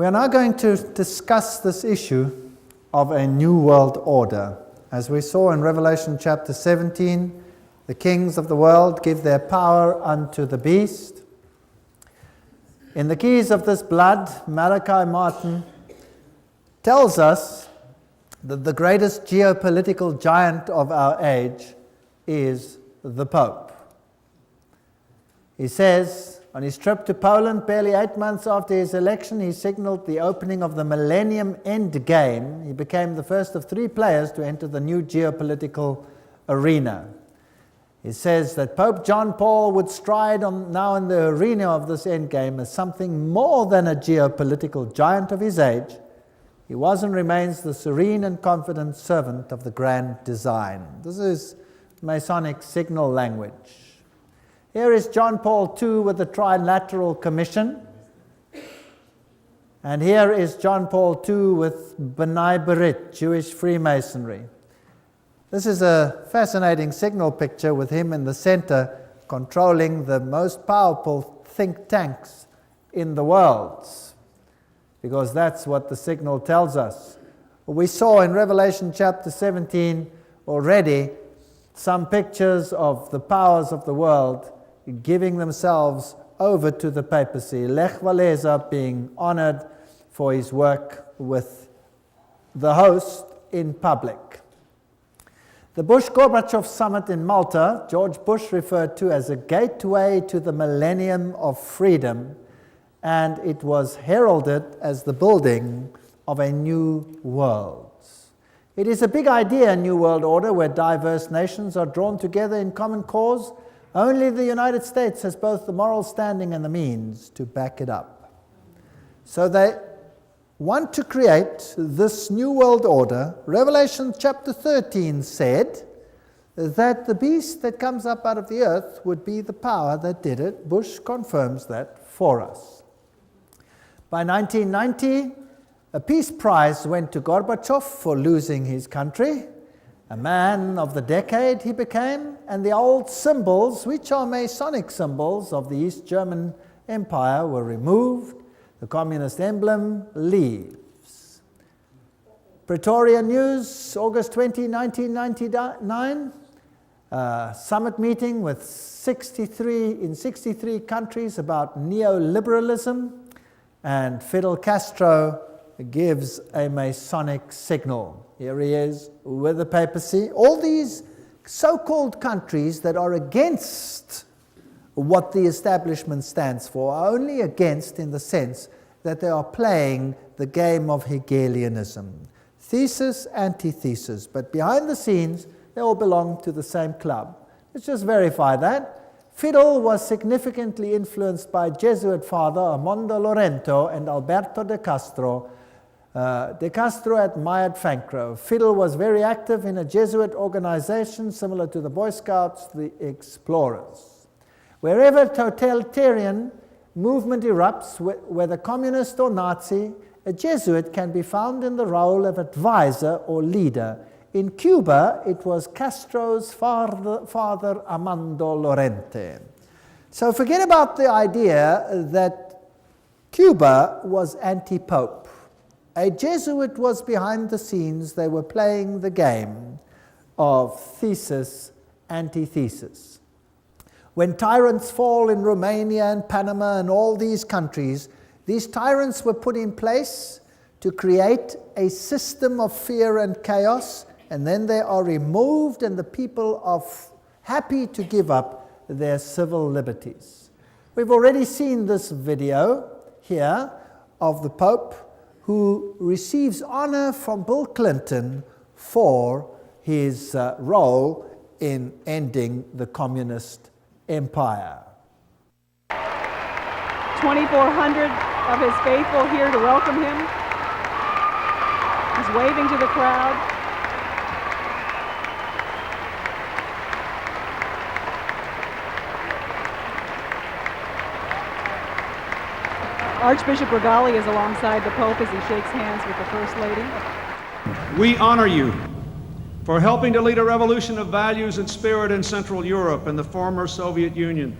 We are now going to discuss this issue of a new world order. As we saw in Revelation chapter 17, the kings of the world give their power unto the beast. In the Keys of this Blood, Malachi Martin tells us that the greatest geopolitical giant of our age is the Pope. He says, on his trip to Poland, barely 8 months after his election, he signaled the opening of the Millennium End Game. He became the first of 3 players to enter the new geopolitical arena. He says that Pope John Paul would stride now in the arena of this endgame as something more than a geopolitical giant of his age. He was and remains the serene and confident servant of the grand design. This is Masonic signal language. Here is John Paul II with the Trilateral Commission. And here is John Paul II with B'nai B'rith, Jewish Freemasonry. This is a fascinating signal picture with him in the center controlling the most powerful think tanks in the world, because that's what the signal tells us. We saw in Revelation chapter 17 already some pictures of the powers of the world giving themselves over to the papacy. Lech Walesa being honored for his work with the host in public. The Bush-Gorbachev summit in Malta, George Bush referred to as a gateway to the millennium of freedom, and it was heralded as the building of a new world. It is a big idea, a new world order, where diverse nations are drawn together in common cause. Only the United States has both the moral standing and the means to back it up. So they want to create this new world order. Revelation chapter 13 said that the beast that comes up out of the earth would be the power that did it. Bush confirms that for us. By 1990, a peace prize went to Gorbachev for losing his country. A man of the decade he became, and the old symbols, which are Masonic symbols of the East German Empire, were removed. The communist emblem leaves. Pretoria News, August 20, 1999. Summit meeting with 63 countries about neoliberalism, and Fidel Castro gives a Masonic signal. Here he is with the papacy. All these so-called countries that are against what the establishment stands for are only against in the sense that they are playing the game of Hegelianism. Thesis, antithesis, but behind the scenes, they all belong to the same club. Let's just verify that. Fidel was significantly influenced by Jesuit father Armando Lorente and Alberto de Castro. De Castro admired Fancro. Fidel was very active in a Jesuit organization similar to the Boy Scouts, the Explorers. Wherever totalitarian movement erupts, whether communist or Nazi, a Jesuit can be found in the role of advisor or leader. In Cuba, it was Castro's father Armando Lorente. So forget about the idea that Cuba was anti-pope. A Jesuit was behind the scenes. They were playing the game of thesis, antithesis. When tyrants fall in Romania and Panama and all these countries, these tyrants were put in place to create a system of fear and chaos, and then they are removed and the people are happy to give up their civil liberties. We've already seen this video here of the Pope who receives honor from Bill Clinton for his role in ending the communist empire. 2,400 of his faithful here to welcome him. He's waving to the crowd. Archbishop Regali is alongside the Pope as he shakes hands with the First Lady. We honor you for helping to lead a revolution of values and spirit in Central Europe and the former Soviet Union,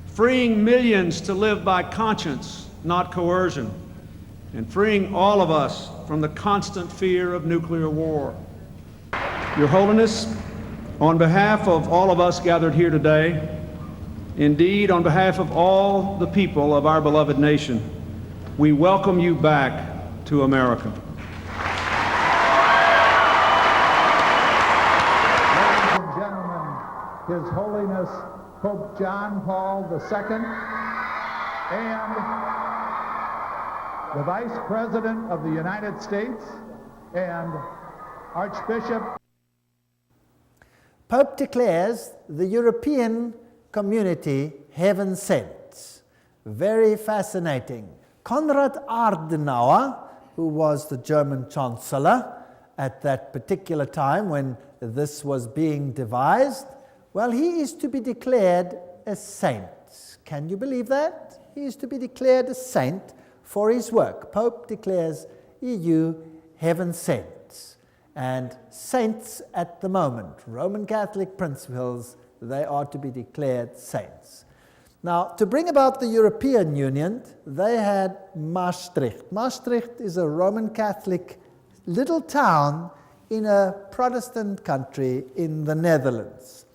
freeing millions to live by conscience, not coercion, and freeing all of us from the constant fear of nuclear war. Your Holiness, on behalf of all of us gathered here today, indeed on behalf of all the people of our beloved nation, we welcome you back to America. Ladies and gentlemen, His Holiness Pope John Paul II and the Vice President of the United States and Archbishop. Pope declares the European community heaven sent. Very fascinating. Konrad Adenauer, who was the German Chancellor at that particular time when this was being devised, well, he is to be declared a saint. Can you believe that? He is to be declared a saint for his work. Pope declares EU heaven sent. And saints at the moment, Roman Catholic principles, they are to be declared saints. Now, to bring about the European Union, they had Maastricht. Maastricht is a Roman Catholic little town in a Protestant country in the Netherlands.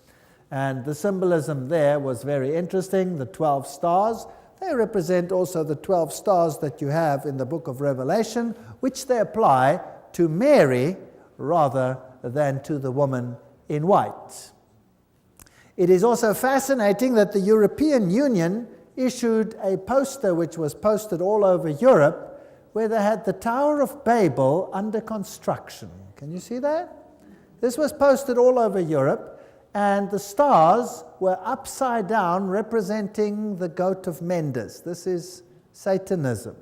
And the symbolism there was very interesting. The 12 stars, they represent also the 12 stars that you have in the book of Revelation, which they apply to Mary rather than to the woman in white. It is also fascinating that the European Union issued a poster which was posted all over Europe where they had the Tower of Babel under construction. Can you see that? This was posted all over Europe, and the stars were upside down representing the goat of Mendes. This is Satanism.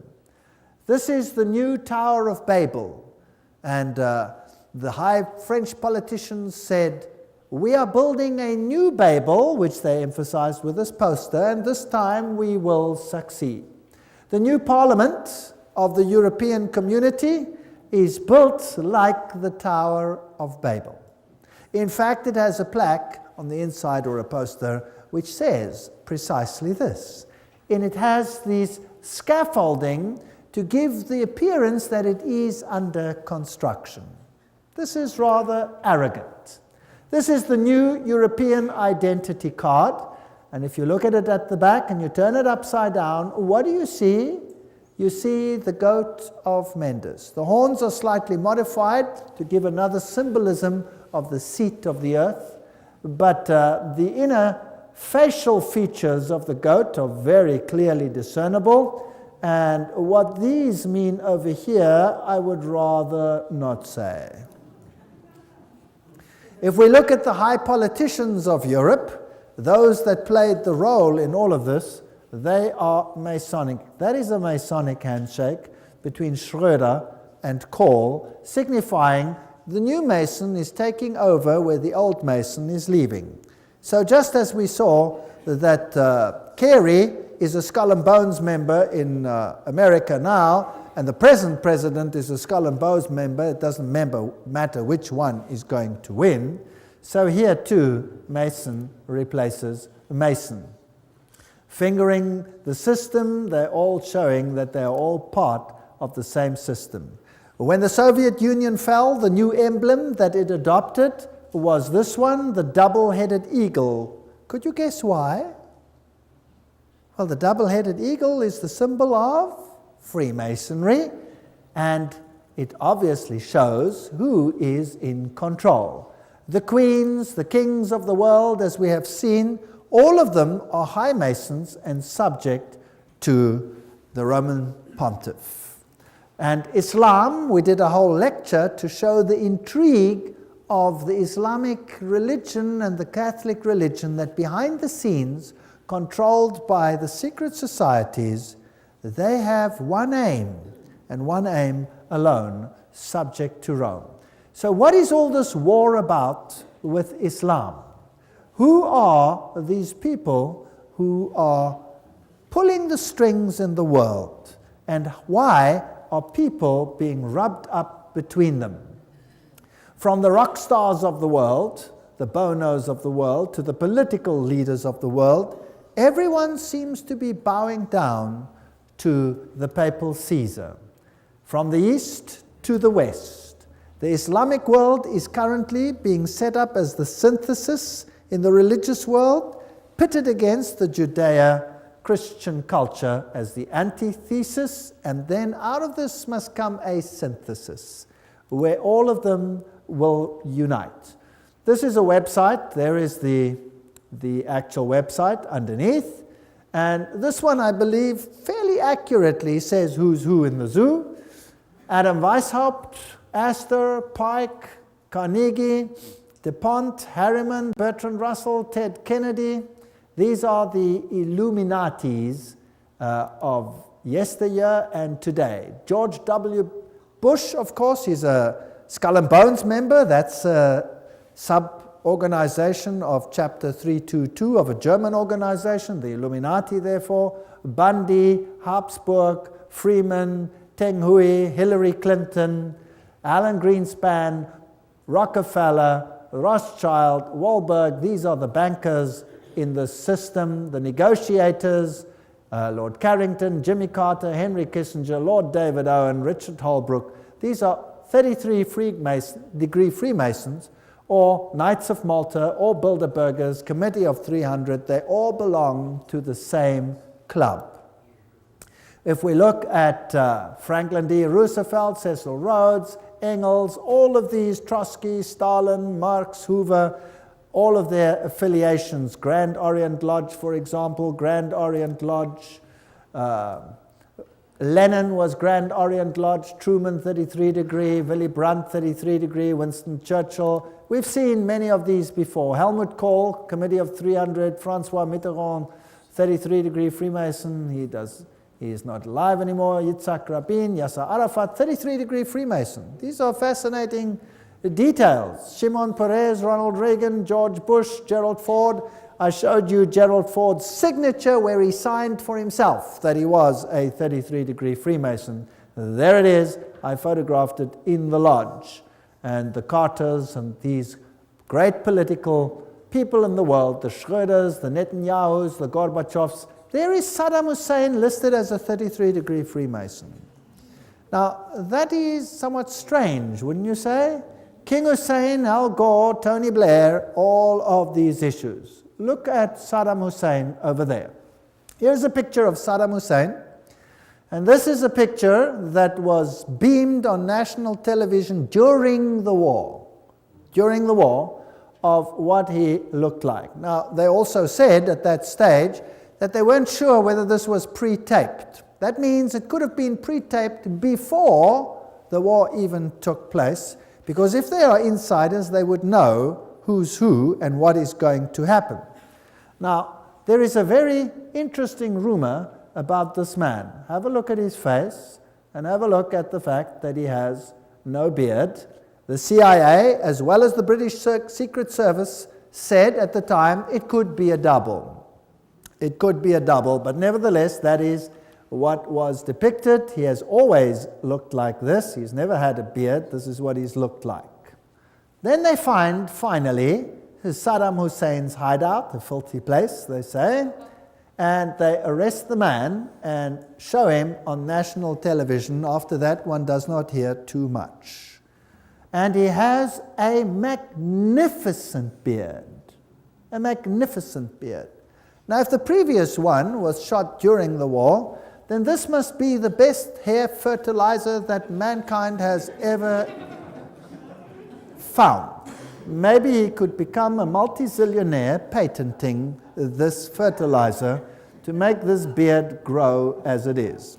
This is the new Tower of Babel. And the high French politicians said, we are building a new Babel, which they emphasized with this poster, and this time we will succeed. The new parliament of the European community is built like the Tower of Babel. In fact, it has a plaque on the inside or a poster which says precisely this. And it has these scaffolding to give the appearance that it is under construction. This is rather arrogant. This is the new European identity card, and if you look at it at the back and you turn it upside down, what do you see? You see the goat of Mendes. The horns are slightly modified to give another symbolism of the seat of the earth, but the inner facial features of the goat are very clearly discernible, and what these mean over here, I would rather not say. If we look at the high politicians of Europe, those that played the role in all of this, they are Masonic. That is a Masonic handshake between Schröder and Kohl, signifying the new Mason is taking over where the old Mason is leaving. So just as we saw that Kerry is a Skull and Bones member in America now, and the present president is a Skull and Bones member, it doesn't matter which one is going to win. So here too, Mason replaces Mason. Fingering the system, they're all showing that they're all part of the same system. When the Soviet Union fell, the new emblem that it adopted was this one, the double-headed eagle. Could you guess why? Well, the double-headed eagle is the symbol of Freemasonry, and it obviously shows who is in control. The queens, the kings of the world, as we have seen, all of them are high Masons and subject to the Roman Pontiff. And Islam, we did a whole lecture to show the intrigue of the Islamic religion and the Catholic religion, that behind the scenes, controlled by the secret societies, they have one aim, and one aim alone, subject to Rome. So what is all this war about with Islam? Who are these people who are pulling the strings in the world? And why are people being rubbed up between them? From the rock stars of the world, the Bonos of the world, to the political leaders of the world, everyone seems to be bowing down to the papal Caesar. from the east to the west. The Islamic world is currently being set up as the synthesis in the religious world, pitted against the Judeo-Christian culture as the antithesis, and then out of this must come a synthesis, where all of them will unite. This is a website. There is the actual website underneath. And this one, I believe, fairly accurately says who's who in the zoo. Adam Weishaupt, Astor, Pike, Carnegie, DuPont, Harriman, Bertrand Russell, Ted Kennedy. These are the Illuminatis of yesteryear and today. George W. Bush, of course, he's a Skull and Bones member. That's a sub-organization of Chapter 322 of a German organization, the Illuminati, therefore. Bundy, Habsburg, Freeman, Teng Hui, Hillary Clinton, Alan Greenspan, Rockefeller, Rothschild, Wahlberg. These are the bankers in the system, the negotiators, Lord Carrington, Jimmy Carter, Henry Kissinger, Lord David Owen, Richard Holbrooke. These are 33-degree Freemasons, or Knights of Malta, or Bilderbergers, Committee of 300. They all belong to the same club. If we look at Franklin D. Roosevelt, Cecil Rhodes, Engels, all of these, Trotsky, Stalin, Marx, Hoover, all of their affiliations, Grand Orient Lodge, for example, Grand Orient Lodge, Lenin was Grand Orient Lodge, Truman 33-degree, Willy Brandt 33-degree, Winston Churchill. We've seen many of these before. Helmut Kohl, Committee of 300, Francois Mitterrand, 33-degree Freemason. He is not alive anymore. Yitzhak Rabin, Yasser Arafat, 33-degree Freemason. These are fascinating details. Shimon Peres, Ronald Reagan, George Bush, Gerald Ford. I showed you Gerald Ford's signature where he signed for himself that he was a 33-degree Freemason. There it is. I photographed it in the lodge. And the Carters and these great political people in the world, the Schröders, the Netanyahus, the Gorbachevs, there is Saddam Hussein listed as a 33-degree Freemason. Now, that is somewhat strange, wouldn't you say? King Hussein, Al Gore, Tony Blair, all of these issues. Look at Saddam Hussein over there. Here's a picture of Saddam Hussein. And this is a picture that was beamed on national television during the war, of what he looked like. Now, they also said at that stage that they weren't sure whether this was pre-taped. That means it could have been pre-taped before the war even took place, because if they are insiders, they would know who's who and what is going to happen. Now, there is a very interesting rumor about this man. Have a look at his face and have a look at the fact that he has no beard. The CIA, as well as the British Secret Service, said at the time it could be a double. It could be a double, but nevertheless, that is what was depicted. He has always looked like this. He's never had a beard. This is what he's looked like. Then they find, finally, Saddam Hussein's hideout, a filthy place, they say, and they arrest the man and show him on national television. After that, one does not hear too much. And he has a magnificent beard, a magnificent beard. Now, if the previous one was shot during the war, then this must be the best hair fertilizer that mankind has ever found. Maybe he could become a multi-zillionaire patenting this fertilizer to make this beard grow as it is.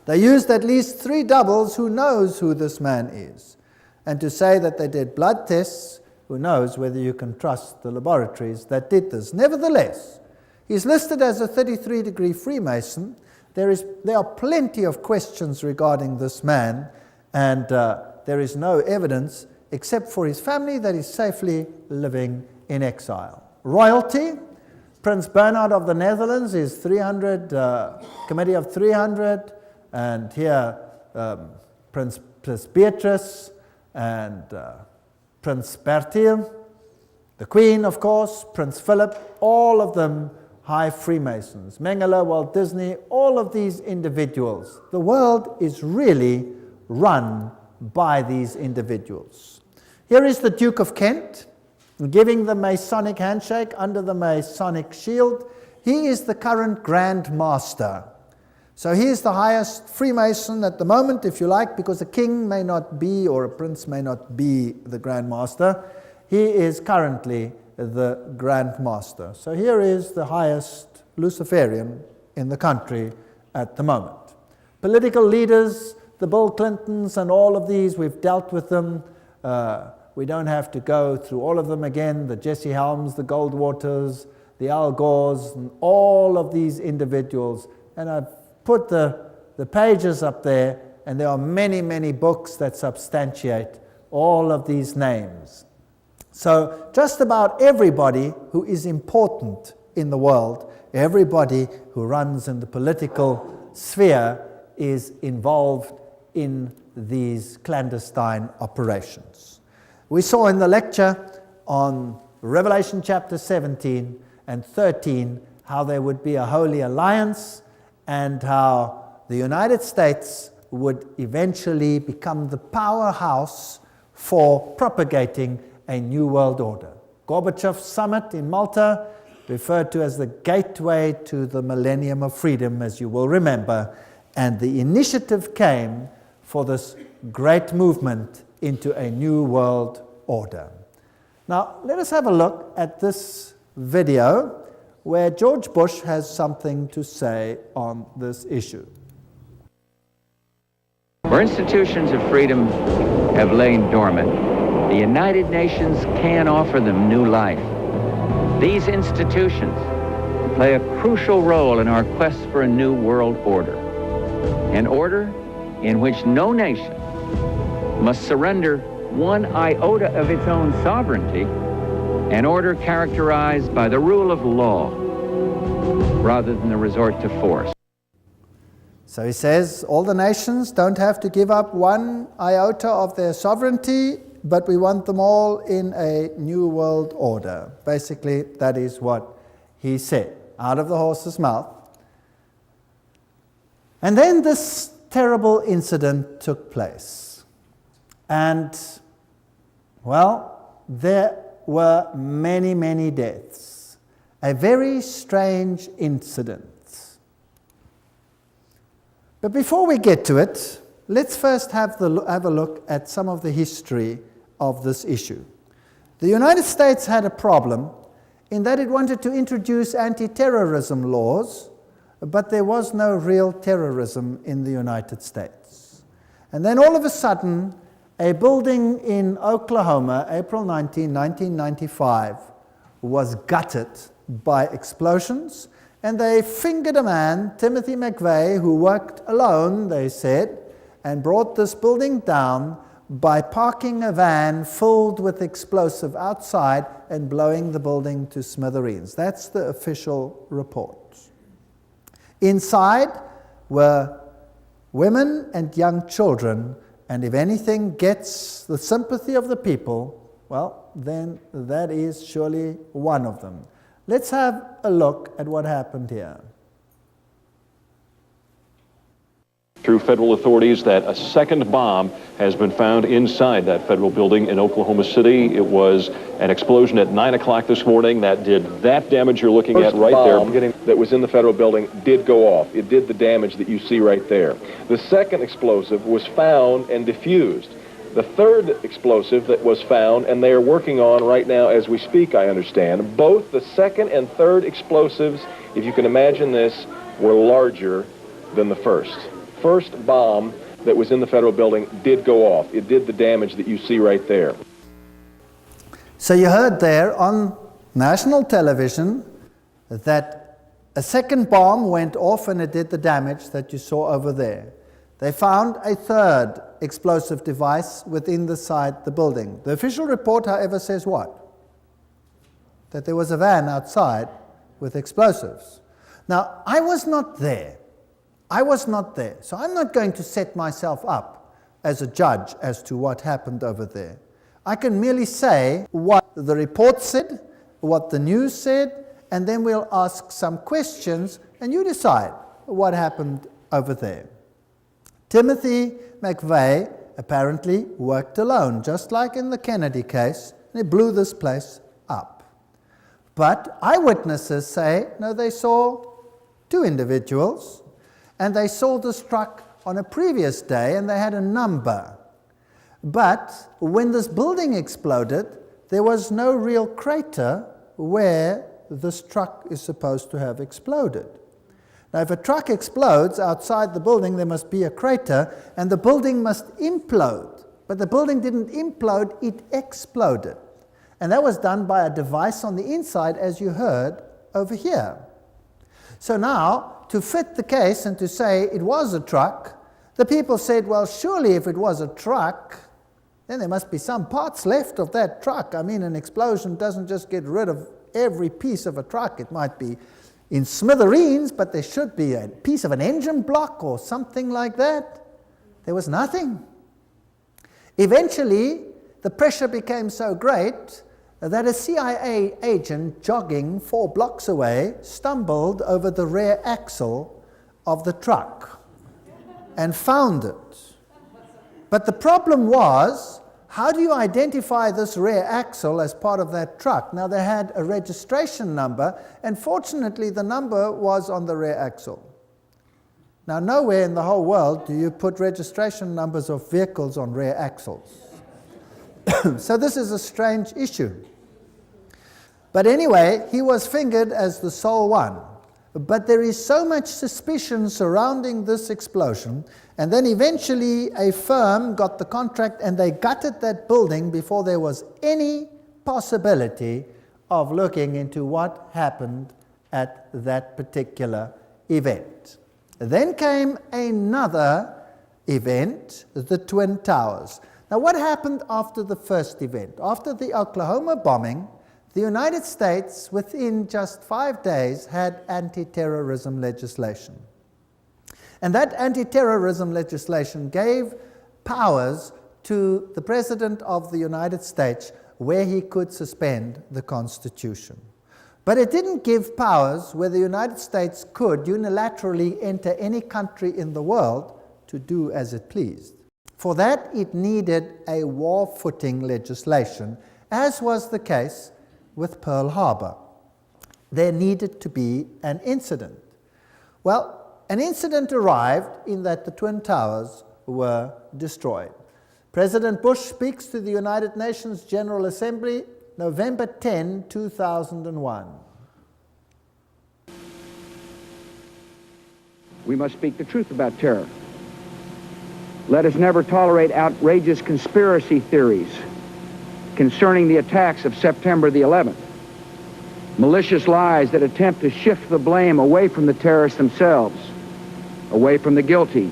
They used at least 3 doubles. Who knows who this man is? And to say that they did blood tests, who knows whether you can trust the laboratories that did this. Nevertheless, he's listed as a 33-degree Freemason. There are plenty of questions regarding this man, and there is no evidence except for his family that is safely living in exile. Royalty, Prince Bernhard of the Netherlands is 300, Committee of 300, and here Prince Beatrice and Prince Bertil, the Queen, of course, Prince Philip, all of them high Freemasons, Mengele, Walt Disney, all of these individuals. The world is really run by these individuals. Here is the Duke of Kent giving the Masonic handshake under the Masonic shield. He is the current Grand Master. So he is the highest Freemason at the moment, if you like, because a king may not be, or a prince may not be the Grand Master. He is currently the Grand Master. So here is the highest Luciferian in the country at the moment. Political leaders, the Bill Clintons and all of these, we've dealt with them. We don't have to go through all of them again, the Jesse Helms, the Goldwaters, the Al Gores, and all of these individuals. And I've put the pages up there, and there are many, many books that substantiate all of these names. So just about everybody who is important in the world, everybody who runs in the political sphere is involved in these clandestine operations. We saw in the lecture on Revelation chapter 17 and 13 how there would be a holy alliance and how the United States would eventually become the powerhouse for propagating a new world order. Gorbachev's summit in Malta, referred to as the gateway to the millennium of freedom, as you will remember, and the initiative came for this great movement into a new world order. Now, let us have a look at this video where George Bush has something to say on this issue. Where institutions of freedom have lain dormant, the United Nations can offer them new life. These institutions play a crucial role in our quest for a new world order, an order in which no nation must surrender one iota of its own sovereignty, an order characterized by the rule of law rather than the resort to force. So he says all the nations don't have to give up one iota of their sovereignty, but we want them all in a new world order. Basically, that is what he said, out of the horse's mouth. And then this terrible incident took place. And, well, there were many, many deaths. A very strange incident. But before we get to it, let's first have a look at some of the history of this issue. The United States had a problem in that it wanted to introduce anti-terrorism laws, but there was no real terrorism in the United States. And then all of a sudden, a building in Oklahoma, April 19, 1995, was gutted by explosions, and they fingered a man, Timothy McVeigh, who worked alone, they said, and brought this building down by parking a van filled with explosive outside and blowing the building to smithereens. That's the official report. Inside were women and young children, and if anything gets the sympathy of the people, well, then that is surely one of them. Let's have a look at what happened here. Through federal authorities that a second bomb has been found inside that federal building in Oklahoma City. It was an explosion at 9 o'clock this morning that did that damage you're looking at right there. That was in the federal building did go off. It did the damage that you see right there. The second explosive was found and diffused. The third explosive that was found, and they are working on right now as we speak, I understand, both the second and third explosives, if you can imagine this, were larger than the first. First bomb that was in the federal building did go off. It did the damage that you see right there. So you heard there on national television that a second bomb went off and it did the damage that you saw over there. They found a third explosive device within the building. The official report, however, says what? That there was a van outside with explosives. Now, I was not there. So I'm not going to set myself up as a judge as to what happened over there. I can merely say what the report said, what the news said, and then we'll ask some questions, and you decide what happened over there. Timothy McVeigh apparently worked alone, just like in the Kennedy case, and he blew this place up. But eyewitnesses say, no, they saw two individuals, and they saw this truck on a previous day, and they had a number. But when this building exploded, there was no real crater where this truck is supposed to have exploded. Now, if a truck explodes outside the building, there must be a crater, and the building must implode. But the building didn't implode, it exploded. And that was done by a device on the inside, as you heard over here. So now, to fit the case and to say it was a truck, the people said, well, surely if it was a truck, then there must be some parts left of that truck. I mean, an explosion doesn't just get rid of every piece of a truck. It might be in smithereens, but there should be a piece of an engine block or something like that. There was nothing. Eventually, the pressure became so great that a CIA agent jogging 4 blocks away stumbled over the rear axle of the truck and found it. But the problem was, how do you identify this rear axle as part of that truck? Now, they had a registration number, and fortunately, the number was on the rear axle. Now, nowhere in the whole world do you put registration numbers of vehicles on rear axles. So this is a strange issue. But anyway, he was fingered as the sole one. But there is so much suspicion surrounding this explosion, and then eventually a firm got the contract and they gutted that building before there was any possibility of looking into what happened at that particular event. Then came another event, the Twin Towers. Now, what happened after the first event? After the Oklahoma bombing, the United States, within just 5 days, had anti-terrorism legislation. And that anti-terrorism legislation gave powers to the President of the United States where he could suspend the Constitution. But it didn't give powers where the United States could unilaterally enter any country in the world to do as it pleased. For that, it needed a war-footing legislation, as was the case with Pearl Harbor. There needed to be an incident. Well, an incident arrived in that the Twin Towers were destroyed. President Bush speaks to the United Nations General Assembly November 10, 2001. We must speak the truth about terror. Let us never tolerate outrageous conspiracy theories concerning the attacks of September the 11th. Malicious lies that attempt to shift the blame away from the terrorists themselves, away from the guilty.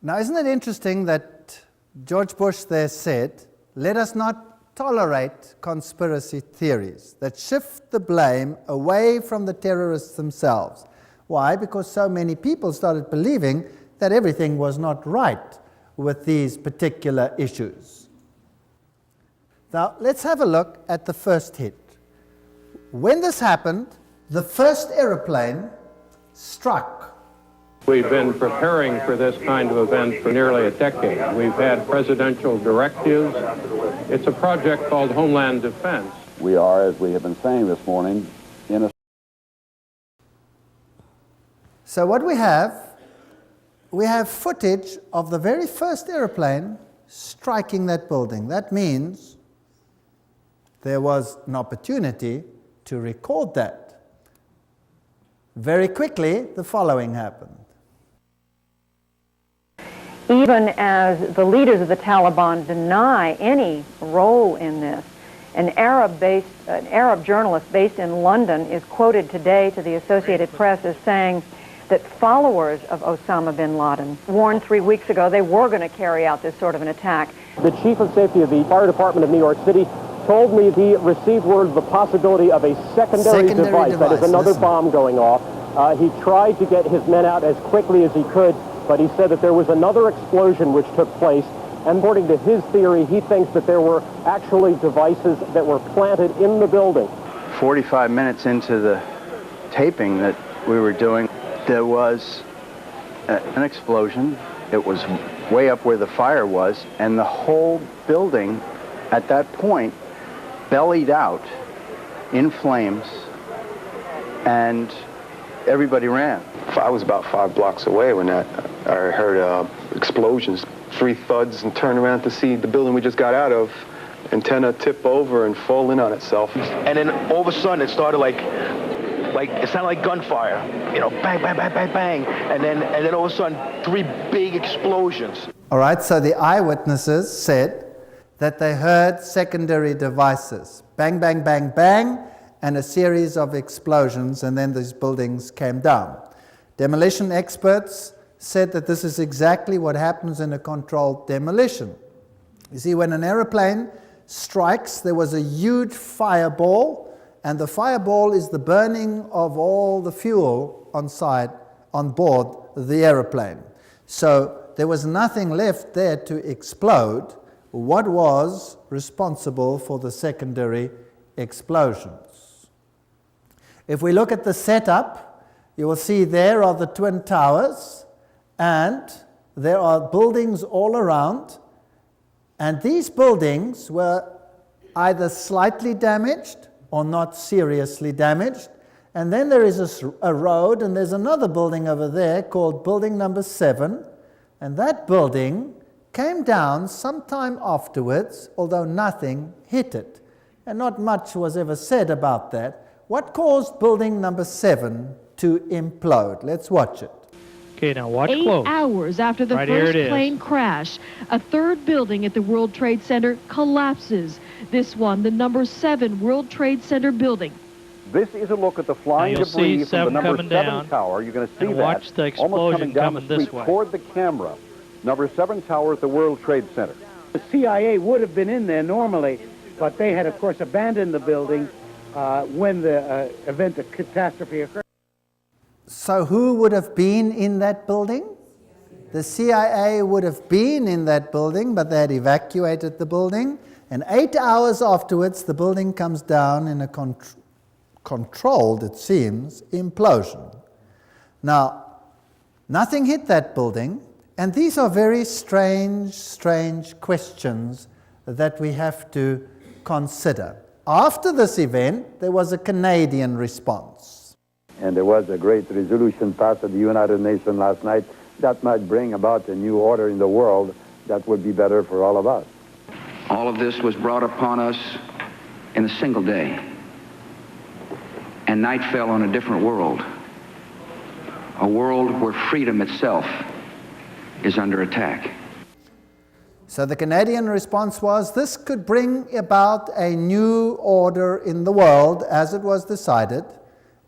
Now, isn't it interesting that George Bush there said, let us not tolerate conspiracy theories that shift the blame away from the terrorists themselves. Why? Because so many people started believing that everything was not right with these particular issues. Now, let's have a look at the first hit. When this happened, the first airplane struck. We've been preparing for this kind of event for nearly a decade. We've had presidential directives. It's a project called Homeland Defense. We are, as we have been saying this morning, in a... So what we have footage of the very first airplane striking that building. That means there was an opportunity to record that. Very quickly, the following happened. Even as the leaders of the Taliban deny any role in this, an Arab journalist based in London is quoted today to the Associated Press as saying that followers of Osama bin Laden warned 3 weeks ago they were going to carry out this sort of an attack. The chief of safety of the fire department of New York City told me he received word of the possibility of a secondary device, that is another bomb going off. He tried to get his men out as quickly as he could, but he said that there was another explosion which took place. And according to his theory, he thinks that there were actually devices that were planted in the building. 45 minutes into the taping that we were doing, there was an explosion. It was way up where the fire was, and the whole building at that point bellied out in flames, and everybody ran. I was about 5 blocks away when I heard explosions, 3 thuds, and turned around to see the building we just got out of, antenna tip over and fall in on itself. And then all of a sudden it started like it sounded like gunfire, you know, bang, bang, bang, bang, bang, and then all of a sudden 3 big explosions. All right, so the eyewitnesses said that they heard secondary devices, bang, bang, bang, bang, and a series of explosions, and then these buildings came down. Demolition experts said that this is exactly what happens in a controlled demolition. You see, when an aeroplane strikes, there was a huge fireball, and the fireball is the burning of all the fuel on board the aeroplane. So there was nothing left there to explode. What was responsible for the secondary explosions? If we look at the setup, you will see there are the Twin Towers, and there are buildings all around, and these buildings were either slightly damaged or not seriously damaged. And then there is a road, and there's another building over there called building number 7, and that building came down sometime afterwards, although nothing hit it. And not much was ever said about that. What caused building number 7 to implode? Let's watch it. Okay, now watch 8 close. hours after the first plane crash, a third building at the World Trade Center collapses. This one, the number 7 World Trade Center building. This is a look at the flying debris from the number 7 tower. You're going to see that watch the explosion almost coming down coming the this street way. toward the camera. Number 7 tower at the World Trade Center. The CIA would have been in there normally, but they had, of course, abandoned the building when the the catastrophe occurred. So who would have been in that building? The CIA would have been in that building, but they had evacuated the building. And 8 hours afterwards, the building comes down in a controlled, it seems, implosion. Now, nothing hit that building, and these are very strange questions that we have to consider. After this event, there was a Canadian response. And there was a great resolution passed at the United Nations last night that might bring about a new order in the world that would be better for all of us. All of this was brought upon us in a single day, and night fell on a different world, a world where freedom itself is under attack. So the Canadian response was this could bring about a new order in the world, as it was decided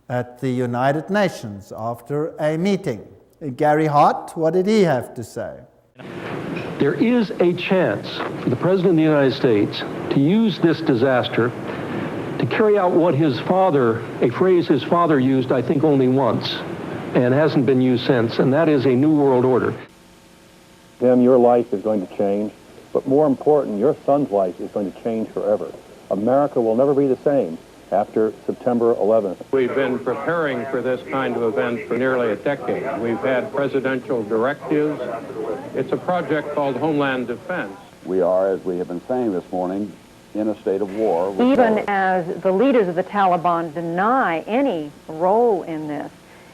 at the United Nations after a meeting. Gary Hart, what did he have to say? There is a chance for the President of the United States to use this disaster to carry out what his father, a phrase his father used, I think, only once, and hasn't been used since, and that is a new world order. Tim, your life is going to change, but more important, your son's life is going to change forever. America will never be the same after September 11th. We've been preparing for this kind of event for nearly a decade. We've had presidential directives. It's a project called Homeland Defense. We are, as we have been saying this morning, in a state of war. Even as the leaders of the Taliban deny any role in this,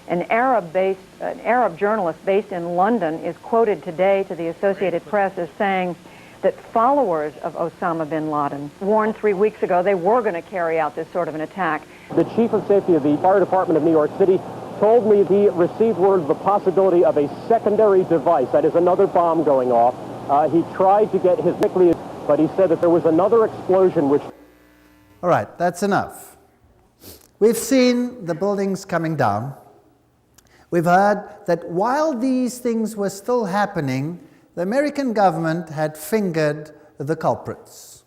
an Arab journalist based in London is quoted today to the Associated Press as saying that followers of Osama bin Laden warned 3 weeks ago they were going to carry out this sort of an attack. The chief of safety of the fire department of New York City told me he received word of the possibility of a secondary device, that is another bomb going off. He tried to get his nuclear, but he said that there was another explosion which... All right, that's enough. We've seen the buildings coming down. We've heard that while these things were still happening, the American government had fingered the culprits.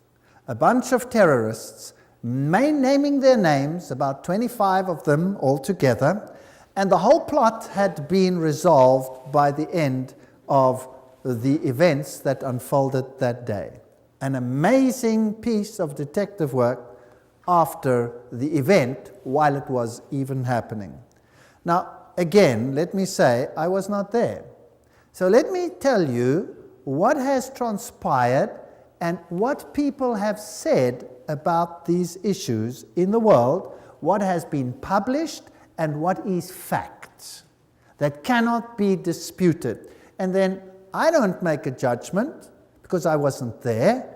A bunch of terrorists, naming their names, about 25 of them altogether, and the whole plot had been resolved by the end of the events that unfolded that day. An amazing piece of detective work after the event while it was even happening. Now, again, let me say I was not there. So let me tell you what has transpired and what people have said about these issues in the world, what has been published, and what is fact that cannot be disputed. And then I don't make a judgment because I wasn't there.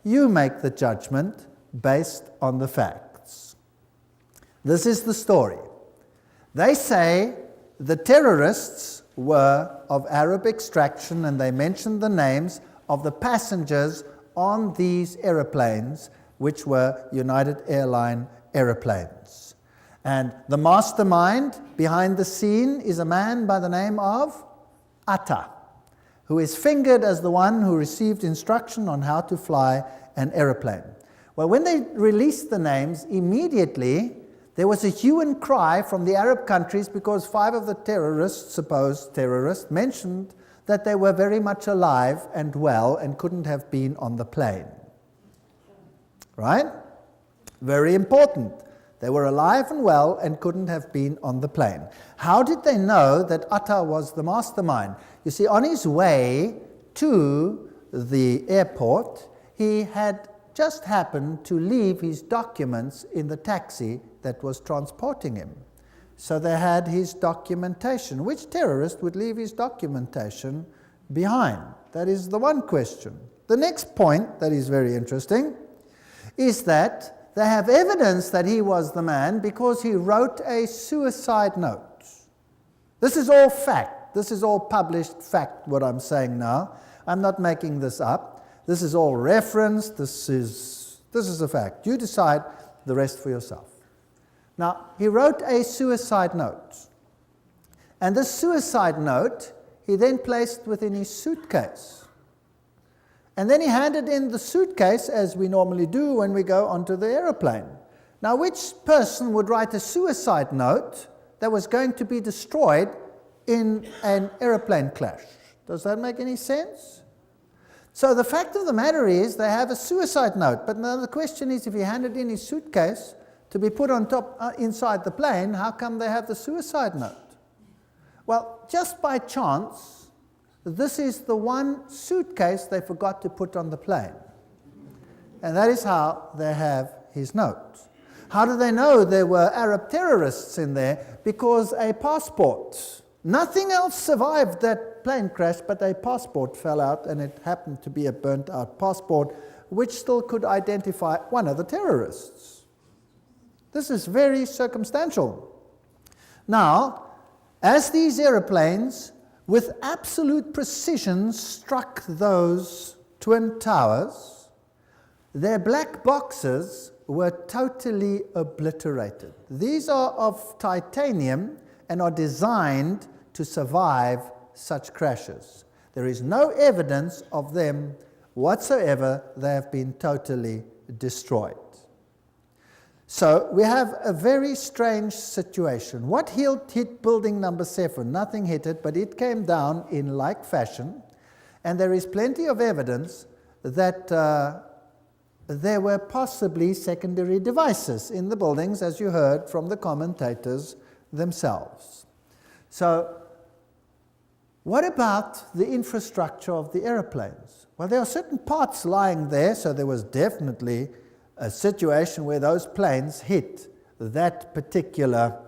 You make the judgment based on the facts. This is the story. They say the terrorists were of Arab extraction, and they mentioned the names of the passengers on these aeroplanes, which were United Airlines aeroplanes. And the mastermind behind the scene is a man by the name of Atta, who is fingered as the one who received instruction on how to fly an aeroplane. Well, when they released the names, immediately there was a hue and cry from the Arab countries because 5 of the terrorists, supposed terrorists, mentioned that they were very much alive and well and couldn't have been on the plane. Right? Very important. They were alive and well and couldn't have been on the plane. How did they know that Atta was the mastermind? You see, on his way to the airport, he had just happened to leave his documents in the taxi that was transporting him. So they had his documentation. Which terrorist would leave his documentation behind? That is the one question. The next point that is very interesting is that they have evidence that he was the man because he wrote a suicide note. This is all fact. This is all published fact, what I'm saying now. I'm not making this up. This is all referenced. This is a fact. You decide the rest for yourself. Now, he wrote a suicide note. And this suicide note, he then placed within his suitcase. And then he handed in the suitcase, as we normally do when we go onto the aeroplane. Now, which person would write a suicide note that was going to be destroyed in an aeroplane crash? Does that make any sense? So the fact of the matter is they have a suicide note. But now the question is, if he handed in his suitcase to be put on top inside the plane, how come they have the suicide note? Well, just by chance, this is the one suitcase they forgot to put on the plane. And that is how they have his note. How do they know there were Arab terrorists in there? Because a passport. Nothing else survived that plane crash, but a passport fell out, and it happened to be a burnt-out passport, which still could identify one of the terrorists. This is very circumstantial. Now, as these aeroplanes, with absolute precision, struck those twin towers, their black boxes were totally obliterated. These are of titanium and are designed to survive such crashes. There is no evidence of them whatsoever. They have been totally destroyed. So we have a very strange situation. What hit building number 7? Nothing hit it, but it came down in like fashion. And there is plenty of evidence that there were possibly secondary devices in the buildings, as you heard from the commentators themselves. So what about the infrastructure of the aeroplanes? Well, there are certain parts lying there, so there was definitely a situation where those planes hit that particular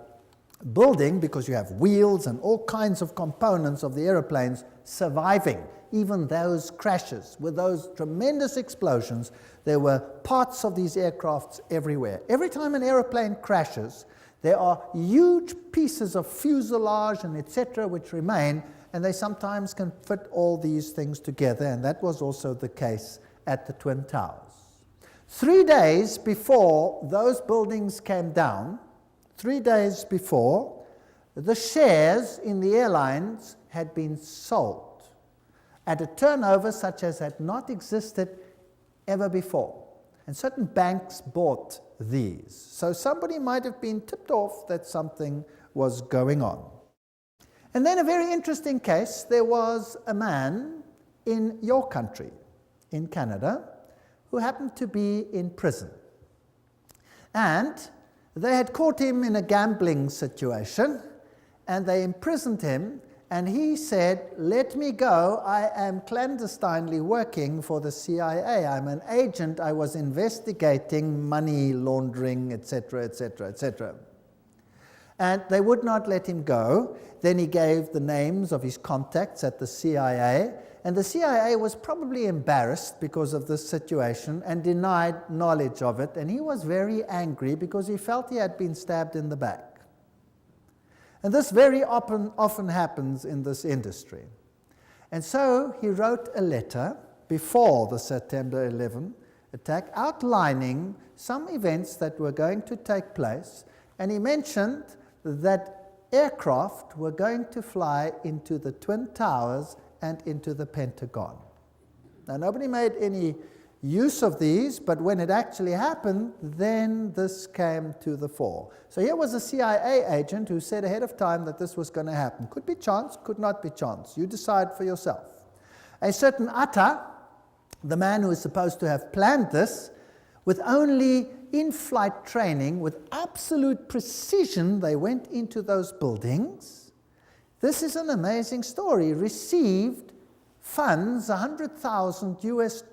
building because you have wheels and all kinds of components of the aeroplanes surviving. Even those crashes with those tremendous explosions, there were parts of these aircrafts everywhere. Every time an aeroplane crashes, there are huge pieces of fuselage and etc. which remain, and they sometimes can fit all these things together, and that was also the case at the Twin Towers. 3 days before those buildings came down, 3 days before, the shares in the airlines had been sold at a turnover such as had not existed ever before. And certain banks bought these. So somebody might have been tipped off that something was going on. And then a very interesting case, there was a man in your country, in Canada, who happened to be in prison. And they had caught him in a gambling situation, and they imprisoned him, and he said, "Let me go, I am clandestinely working for the CIA. I'm an agent, I was investigating money laundering, etc., etc., etc." And they would not let him go. Then he gave the names of his contacts at the CIA, and the CIA was probably embarrassed because of this situation and denied knowledge of it, and he was very angry because he felt he had been stabbed in the back. And this very often happens in this industry. And so he wrote a letter before the September 11 attack outlining some events that were going to take place, and he mentioned that aircraft were going to fly into the Twin Towers and into the Pentagon. Now, nobody made any use of these, but when it actually happened, then this came to the fore. So here was a CIA agent who said ahead of time that this was going to happen. Could be chance, could not be chance. You decide for yourself. A certain Atta, the man who is supposed to have planned this, with only in-flight training, with absolute precision, they went into those buildings. This is an amazing story. Received funds, $100,000 US,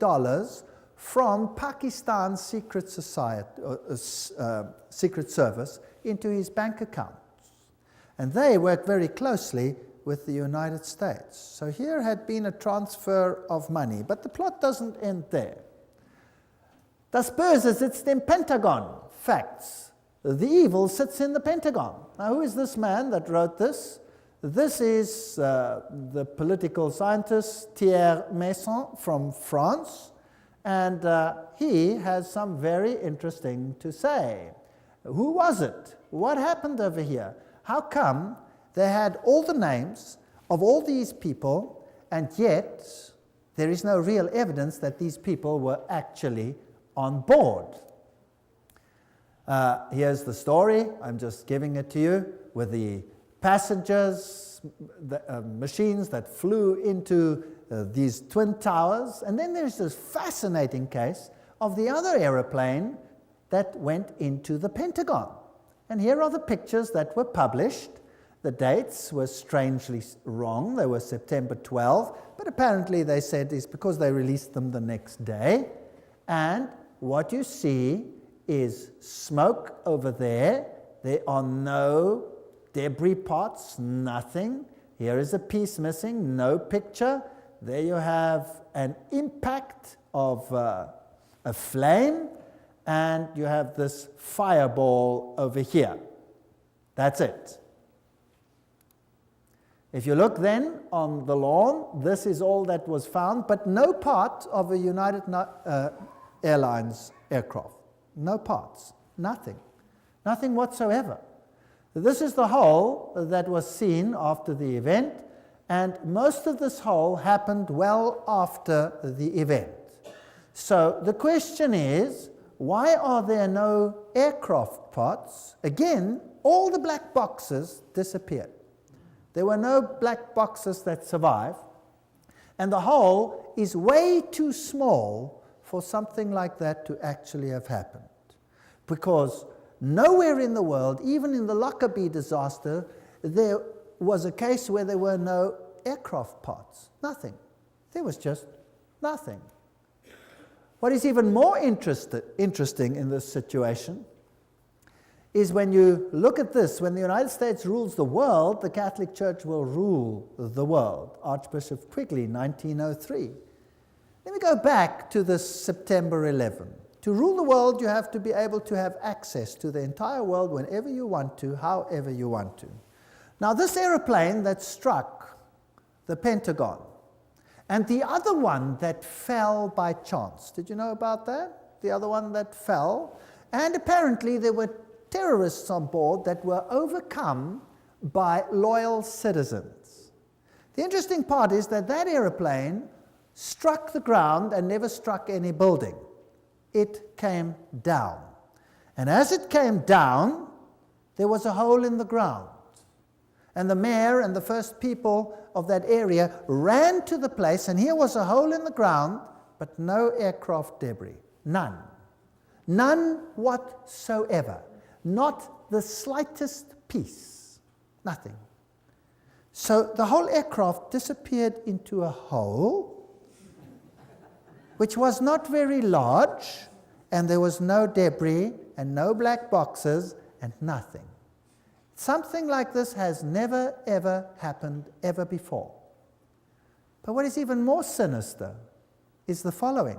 from Pakistan's secret service into his bank accounts. And they worked very closely with the United States. So here had been a transfer of money, but the plot doesn't end there. Das Böse sitzt im Pentagon. Facts. The evil sits in the Pentagon. Now, who is this man that wrote this? This is the political scientist Thierry Meyssan from France, and he has some very interesting to say. Who was it? What happened over here? How come they had all the names of all these people, and yet there is no real evidence that these people were actually on board? Here's the story. I'm just giving it to you with the passengers, the machines that flew into these Twin Towers. And then there's this fascinating case of the other aeroplane that went into the Pentagon. And here are the pictures that were published. The dates were strangely wrong. They were September 12, but apparently they said it's because they released them the next day. And what you see is smoke over there. There are no debris pots, nothing. Here is a piece missing, no picture. There you have an impact of a flame, and you have this fireball over here. That's it. If you look then on the lawn, this is all that was found, but no part of a United Airlines aircraft. No parts, nothing whatsoever. This is the hole that was seen after the event, and most of this hole happened well after the event. So the question is, why are there no aircraft parts? Again, all the black boxes disappeared. There were no black boxes that survived, and the hole is way too small for something like that to actually have happened. Because nowhere in the world, even in the Lockerbie disaster, there was a case where there were no aircraft parts. Nothing. There was just nothing. What is even more interesting in this situation is when you look at this, when the United States rules the world, the Catholic Church will rule the world. Archbishop Quigley, 1903. Let me go back to this September 11. To rule the world, you have to be able to have access to the entire world whenever you want to, however you want to. Now, this aeroplane that struck the Pentagon, and the other one that fell by chance, did you know about that? The other one that fell, and apparently there were terrorists on board that were overcome by loyal citizens. The interesting part is that that aeroplane struck the ground and never struck any building. It came down. And as it came down, there was a hole in the ground. And the mayor and the first people of that area ran to the place, and here was a hole in the ground, but no aircraft debris. None. None whatsoever. Not the slightest piece. Nothing. So the whole aircraft disappeared into a hole, which was not very large, and there was no debris and no black boxes and nothing. Something like this has never, ever happened ever before. But what is even more sinister is the following.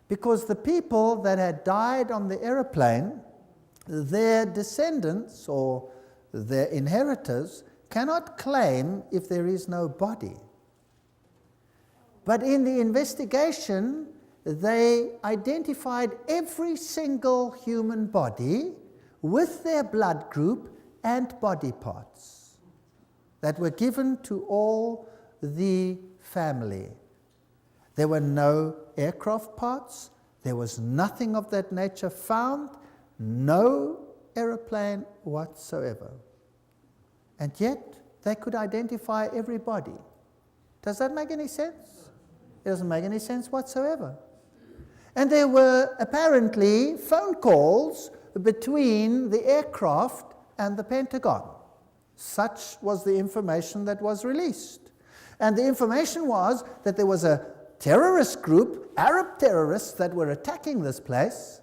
Because the people that had died on the aeroplane, their descendants or their inheritors cannot claim if there is no body. But in the investigation, they identified every single human body with their blood group and body parts that were given to all the family. There were no aircraft parts. There was nothing of that nature found. No aeroplane whatsoever. And yet, they could identify everybody. Does that make any sense? It doesn't make any sense whatsoever. And there were apparently phone calls between the aircraft and the Pentagon. Such was the information that was released. And the information was that there was a terrorist group, Arab terrorists, that were attacking this place.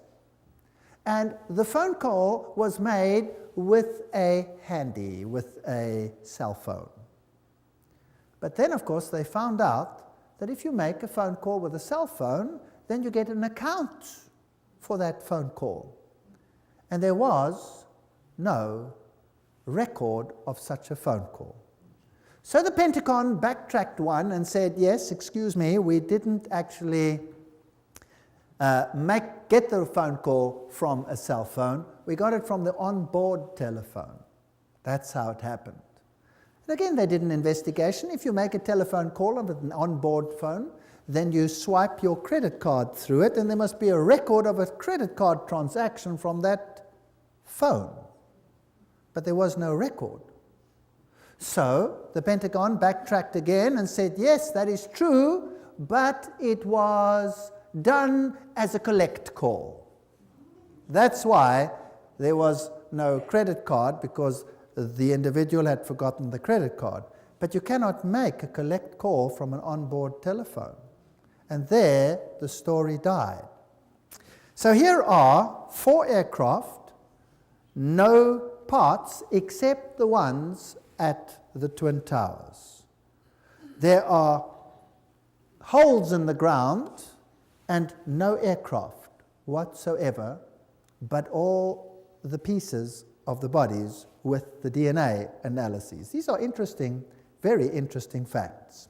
And the phone call was made with a handy, with a cell phone. But then, of course, they found out that if you make a phone call with a cell phone, then you get an account for that phone call. And there was no record of such a phone call. So the Pentagon backtracked one and said, yes, excuse me, we didn't actually get the phone call from a cell phone. We got it from the onboard telephone. That's how it happened. And again, they did an investigation. If you make a telephone call on an onboard phone, then you swipe your credit card through it, and there must be a record of a credit card transaction from that phone. But there was no record. So the Pentagon backtracked again and said, yes, that is true, but it was done as a collect call. That's why there was no credit card, because the individual had forgotten the credit card. But you cannot make a collect call from an onboard telephone. And there the story died. So here are 4 aircraft, no parts except the ones at the Twin Towers. There are holes in the ground and no aircraft whatsoever, but all the pieces of the bodies with the DNA analyses. These are interesting, very interesting facts.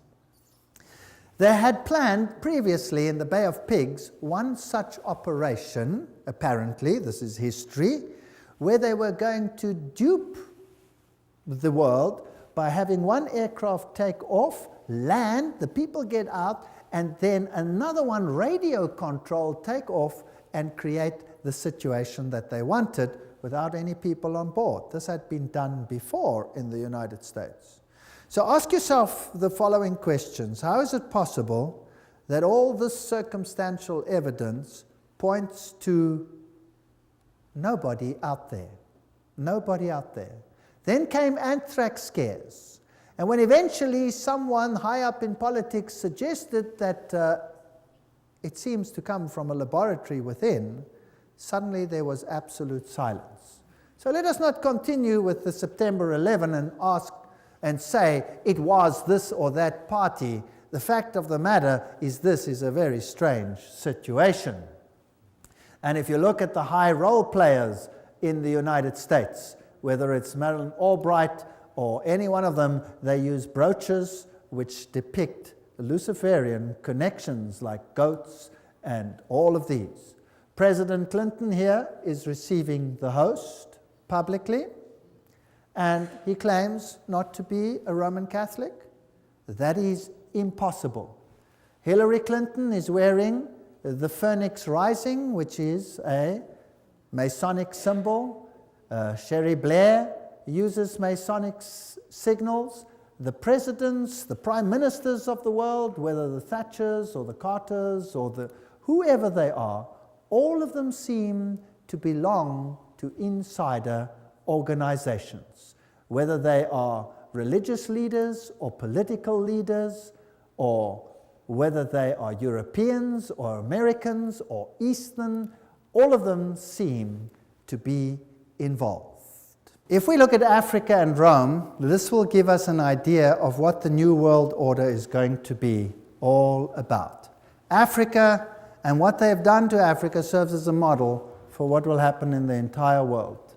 They had planned previously in the Bay of Pigs one such operation, apparently, this is history, where they were going to dupe the world by having one aircraft take off, land, the people get out, and then another one, radio control, take off and create the situation that they wanted without any people on board. This had been done before in the United States. So ask yourself the following questions. How is it possible that all this circumstantial evidence points to nobody out there? Nobody out there. Then came anthrax scares. And when eventually someone high up in politics suggested that it seems to come from a laboratory within, suddenly there was absolute silence. So let us not continue with the September 11 and ask and say it was this or that party. The fact of the matter is this is a very strange situation. And if you look at the high role players in the United States, whether it's Madeleine Albright or any one of them, they use brooches which depict Luciferian connections like goats and all of these. President Clinton here is receiving the host publicly, and he claims not to be a Roman Catholic. That is impossible. Hillary Clinton is wearing the Phoenix Rising, which is a Masonic symbol. Sherry Blair uses Masonic signals. The presidents, the prime ministers of the world, whether the Thatchers or the Carters or the whoever they are, all of them seem to belong to insider organizations, whether they are religious leaders or political leaders, or whether they are Europeans or Americans or Eastern, all of them seem to be involved. If we look at Africa and Rome, this will give us an idea of what the New World Order is going to be all about. Africa and what they have done to Africa serves as a model for what will happen in the entire world.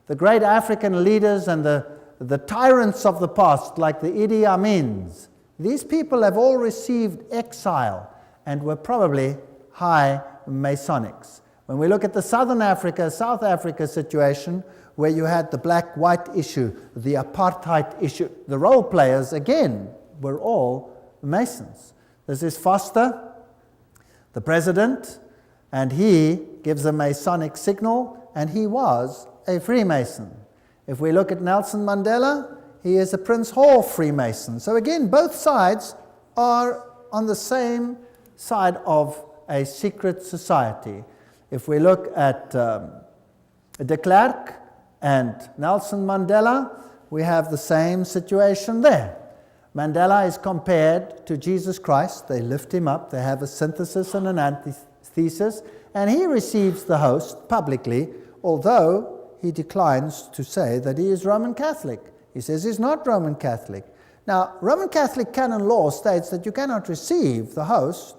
The great African leaders and the tyrants of the past, like the Idi Amins, these people have all received exile and were probably high Masonics. When we look at the Southern Africa, South Africa situation, where you had the black-white issue, the apartheid issue, the role players, again, were all Masons. This is Foster, the president, and he gives a Masonic signal, and he was a Freemason. If we look at Nelson Mandela, he is a Prince Hall Freemason. So again, both sides are on the same side of a secret society. If we look at de Klerk and Nelson Mandela, we have the same situation there. Mandela is compared to Jesus Christ. They lift him up. They have a synthesis and an antithesis, and he receives the host publicly, although he declines to say that he is Roman Catholic. He says he's not Roman Catholic. Now, Roman Catholic canon law states that you cannot receive the host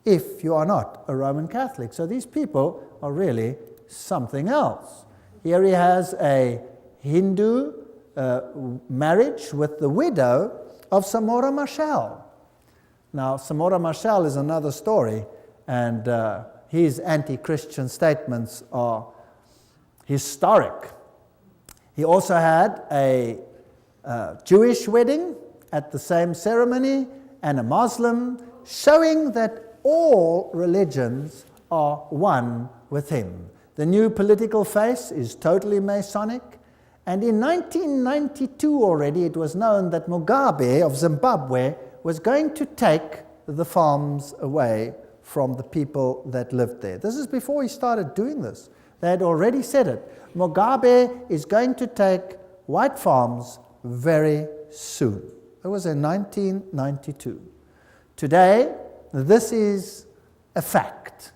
if you are not a Roman Catholic. So these people are really something else. Here he has a Hindu marriage with the widow of Samora Machel. Now, Samora Machel is another story, and his anti-Christian statements are historic. He also had a Jewish wedding at the same ceremony and a Muslim, showing that all religions are one with him. The new political face is totally Masonic, and in 1992 already it was known that Mugabe of Zimbabwe was going to take the farms away from the people that lived there. This is before he started doing this. They had already said it. Mugabe is going to take white farms very soon. It was in 1992. Today, this is a fact.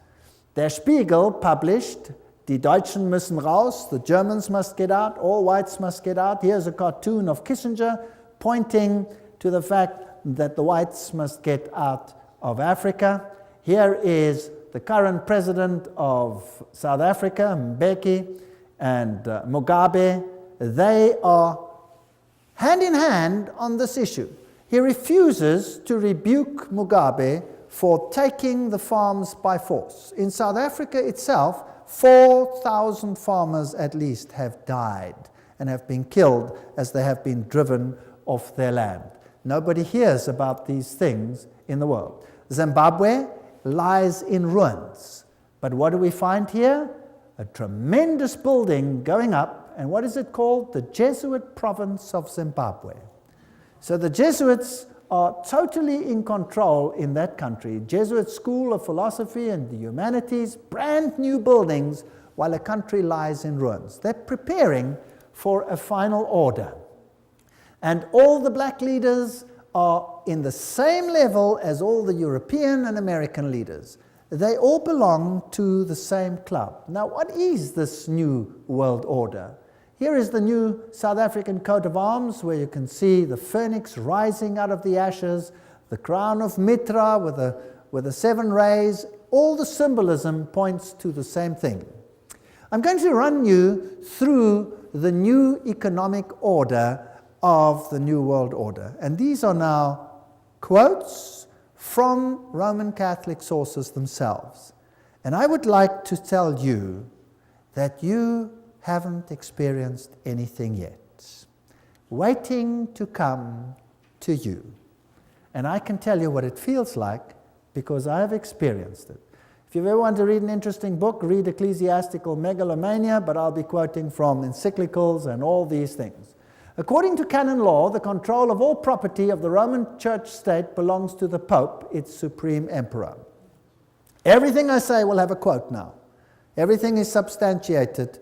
Der Spiegel published, Die Deutschen müssen raus, the Germans must get out, all whites must get out. Here's a cartoon of Kissinger pointing to the fact that the whites must get out of Africa. Here is the current president of South Africa, Mbeki, and Mugabe. They are hand in hand on this issue. He refuses to rebuke Mugabe for taking the farms by force. In South Africa itself, 4,000 farmers at least have died and have been killed as they have been driven off their land. Nobody hears about these things in the world. Zimbabwe lies in ruins. But what do we find here? A tremendous building going up, and what is it called? The Jesuit province of Zimbabwe. So the Jesuits are totally in control in that country. Jesuit School of Philosophy and the Humanities, brand new buildings, while a country lies in ruins. They're preparing for a final order. And all the black leaders are in the same level as all the European and American leaders. They all belong to the same club. Now, what is this new world order? Here is the new South African coat of arms, where you can see the phoenix rising out of the ashes, the crown of Mitra with the 7 rays. All the symbolism points to the same thing. I'm going to run you through the new economic order of the New World Order. And these are now quotes from Roman Catholic sources themselves. And I would like to tell you that you haven't experienced anything yet. Waiting to come to you. And I can tell you what it feels like because I have experienced it. If you ever want to read an interesting book, read Ecclesiastical Megalomania, but I'll be quoting from encyclicals and all these things. According to canon law, the control of all property of the Roman Church state belongs to the Pope, its supreme emperor. Everything I say will have a quote now. Everything is substantiated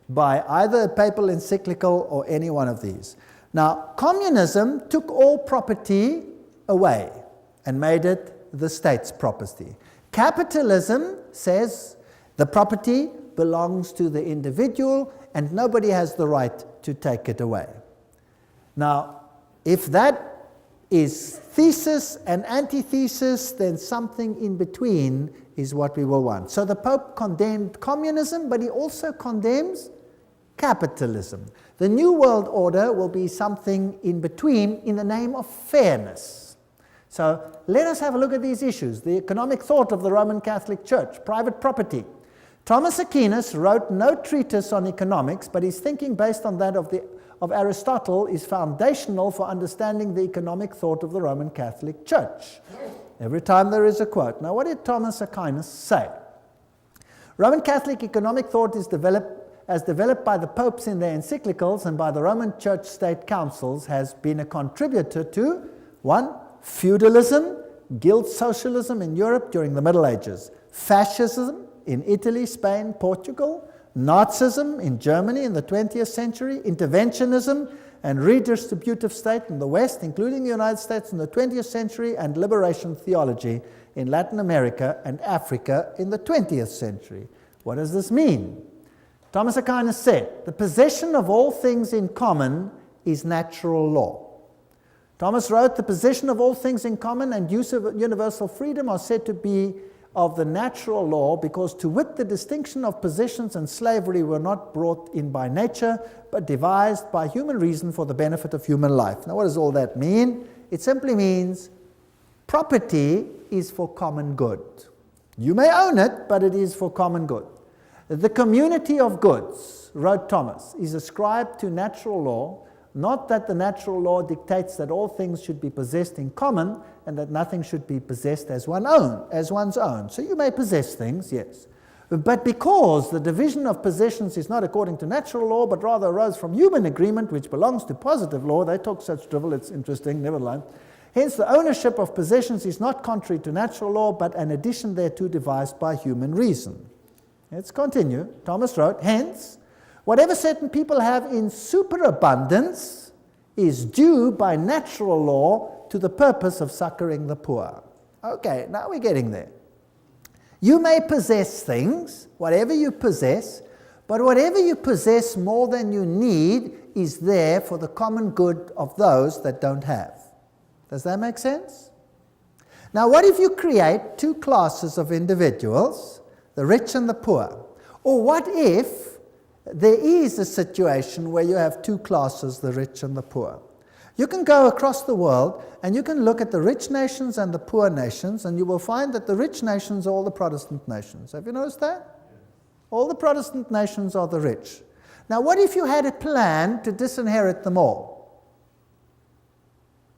by either a papal encyclical or any one of these. Now, communism took all property away and made it the state's property. Capitalism says the property belongs to the individual and nobody has the right to take it away. Now, if that is thesis and antithesis, then something in between is what we will want. So the Pope condemned communism, but he also condemns capitalism. The New World Order will be something in between in the name of fairness. So let us have a look at these issues. The economic thought of the Roman Catholic Church, private property. Thomas Aquinas wrote no treatise on economics, but his thinking based on that of Aristotle is foundational for understanding the economic thought of the Roman Catholic Church. Every time there is a quote. Now, what did Thomas Aquinas say? Roman Catholic economic thought is developed by the popes in their encyclicals and by the Roman Church State Councils, has been a contributor to 1. Feudalism, guild socialism in Europe during the Middle Ages, fascism in Italy, Spain, Portugal, Nazism in Germany in the 20th century, interventionism and redistributive state in the West, including the United States in the 20th century, and liberation theology in Latin America and Africa in the 20th century. What does this mean? Thomas Aquinas said, the possession of all things in common is natural law. Thomas wrote, the possession of all things in common and use of universal freedom are said to be of the natural law, because to wit the distinction of possessions and slavery were not brought in by nature, but devised by human reason for the benefit of human life. Now what does all that mean? It simply means property is for common good. You may own it, but it is for common good. The community of goods, wrote Thomas, is ascribed to natural law, not that the natural law dictates that all things should be possessed in common and that nothing should be possessed as one's own. So you may possess things, yes. But because the division of possessions is not according to natural law, but rather arose from human agreement, which belongs to positive law, they talk such drivel, it's interesting, never mind. Hence, the ownership of possessions is not contrary to natural law, but an addition thereto devised by human reason. Let's continue. Thomas wrote, hence, whatever certain people have in superabundance is due by natural law to the purpose of succoring the poor. Okay, now we're getting there. You may possess things, whatever you possess, but whatever you possess more than you need is there for the common good of those that don't have. Does that make sense? Now, what if you create two classes of individuals, the rich and the poor? Or what if there is a situation where you have two classes, the rich and the poor? You can go across the world and you can look at the rich nations and the poor nations, and you will find that the rich nations are all the Protestant nations. Have you noticed that? All the Protestant nations are the rich. Now, what if you had a plan to disinherit them all,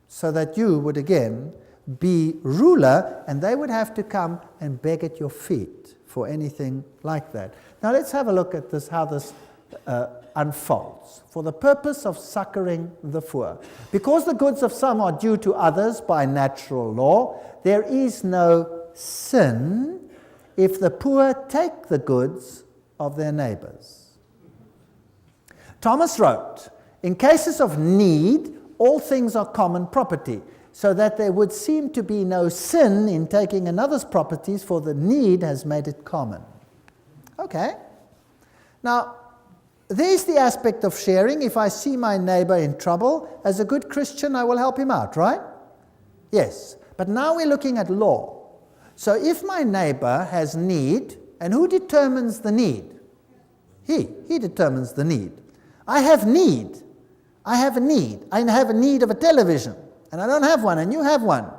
so that you would again be ruler and they would have to come and beg at your feet for anything like that? Now let's have a look at this, how this unfolds. For the purpose of succoring the poor. Because the goods of some are due to others by natural law, there is no sin if the poor take the goods of their neighbors. Thomas wrote, in cases of need, all things are common property, so that there would seem to be no sin in taking another's properties, for the need has made it common. Okay. Now, there's the aspect of sharing. If I see my neighbor in trouble, as a good Christian, I will help him out, right? Yes. But now we're looking at law. So if my neighbor has need, and who determines the need? He determines the need. I have need. I have a need. I have a need of a television, and I don't have one, and you have one.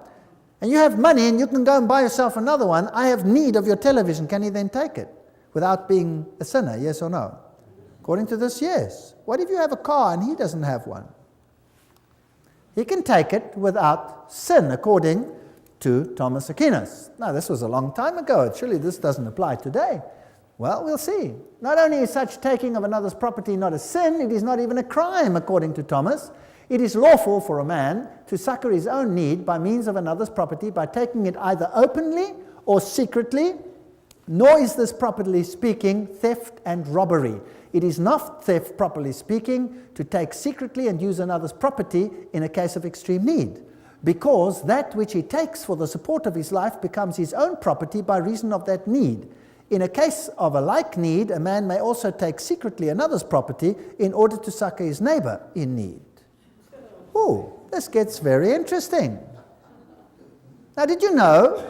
And you have money, and you can go and buy yourself another one. I have need of your television. Can he then take it without being a sinner, yes or no? According to this, yes. What if you have a car and he doesn't have one? He can take it without sin, according to Thomas Aquinas. Now, this was a long time ago. Surely this doesn't apply today. Well, we'll see. Not only is such taking of another's property not a sin, it is not even a crime, according to Thomas. It is lawful for a man to succor his own need by means of another's property by taking it either openly or secretly, Nor is this, properly speaking, theft and robbery. It is not theft, properly speaking, to take secretly and use another's property in a case of extreme need, because that which he takes for the support of his life becomes his own property by reason of that need. In a case of a like need, a man may also take secretly another's property in order to succor his neighbor in need. Ooh, this gets very interesting. Now, did you know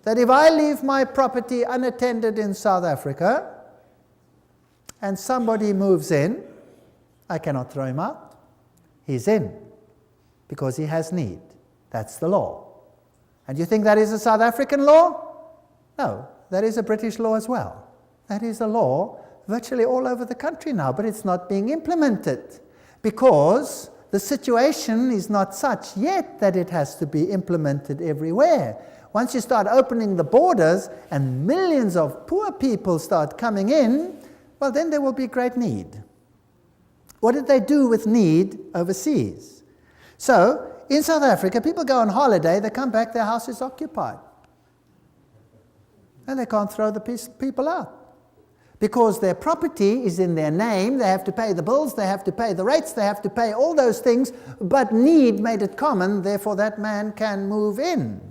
that if I leave my property unattended in South Africa and somebody moves in, I cannot throw him out? He's in because he has need. That's the law. And you think that is a South African law? No, that is a British law as well. That is a law virtually all over the country now, but it's not being implemented because the situation is not such yet that it has to be implemented everywhere. Once you start opening the borders and millions of poor people start coming in, well, then there will be great need. What did they do with need overseas? So, in South Africa, people go on holiday, they come back, their house is occupied. And they can't throw the people out. Because their property is in their name, they have to pay the bills, they have to pay the rates, they have to pay all those things, but need made it common, therefore that man can move in.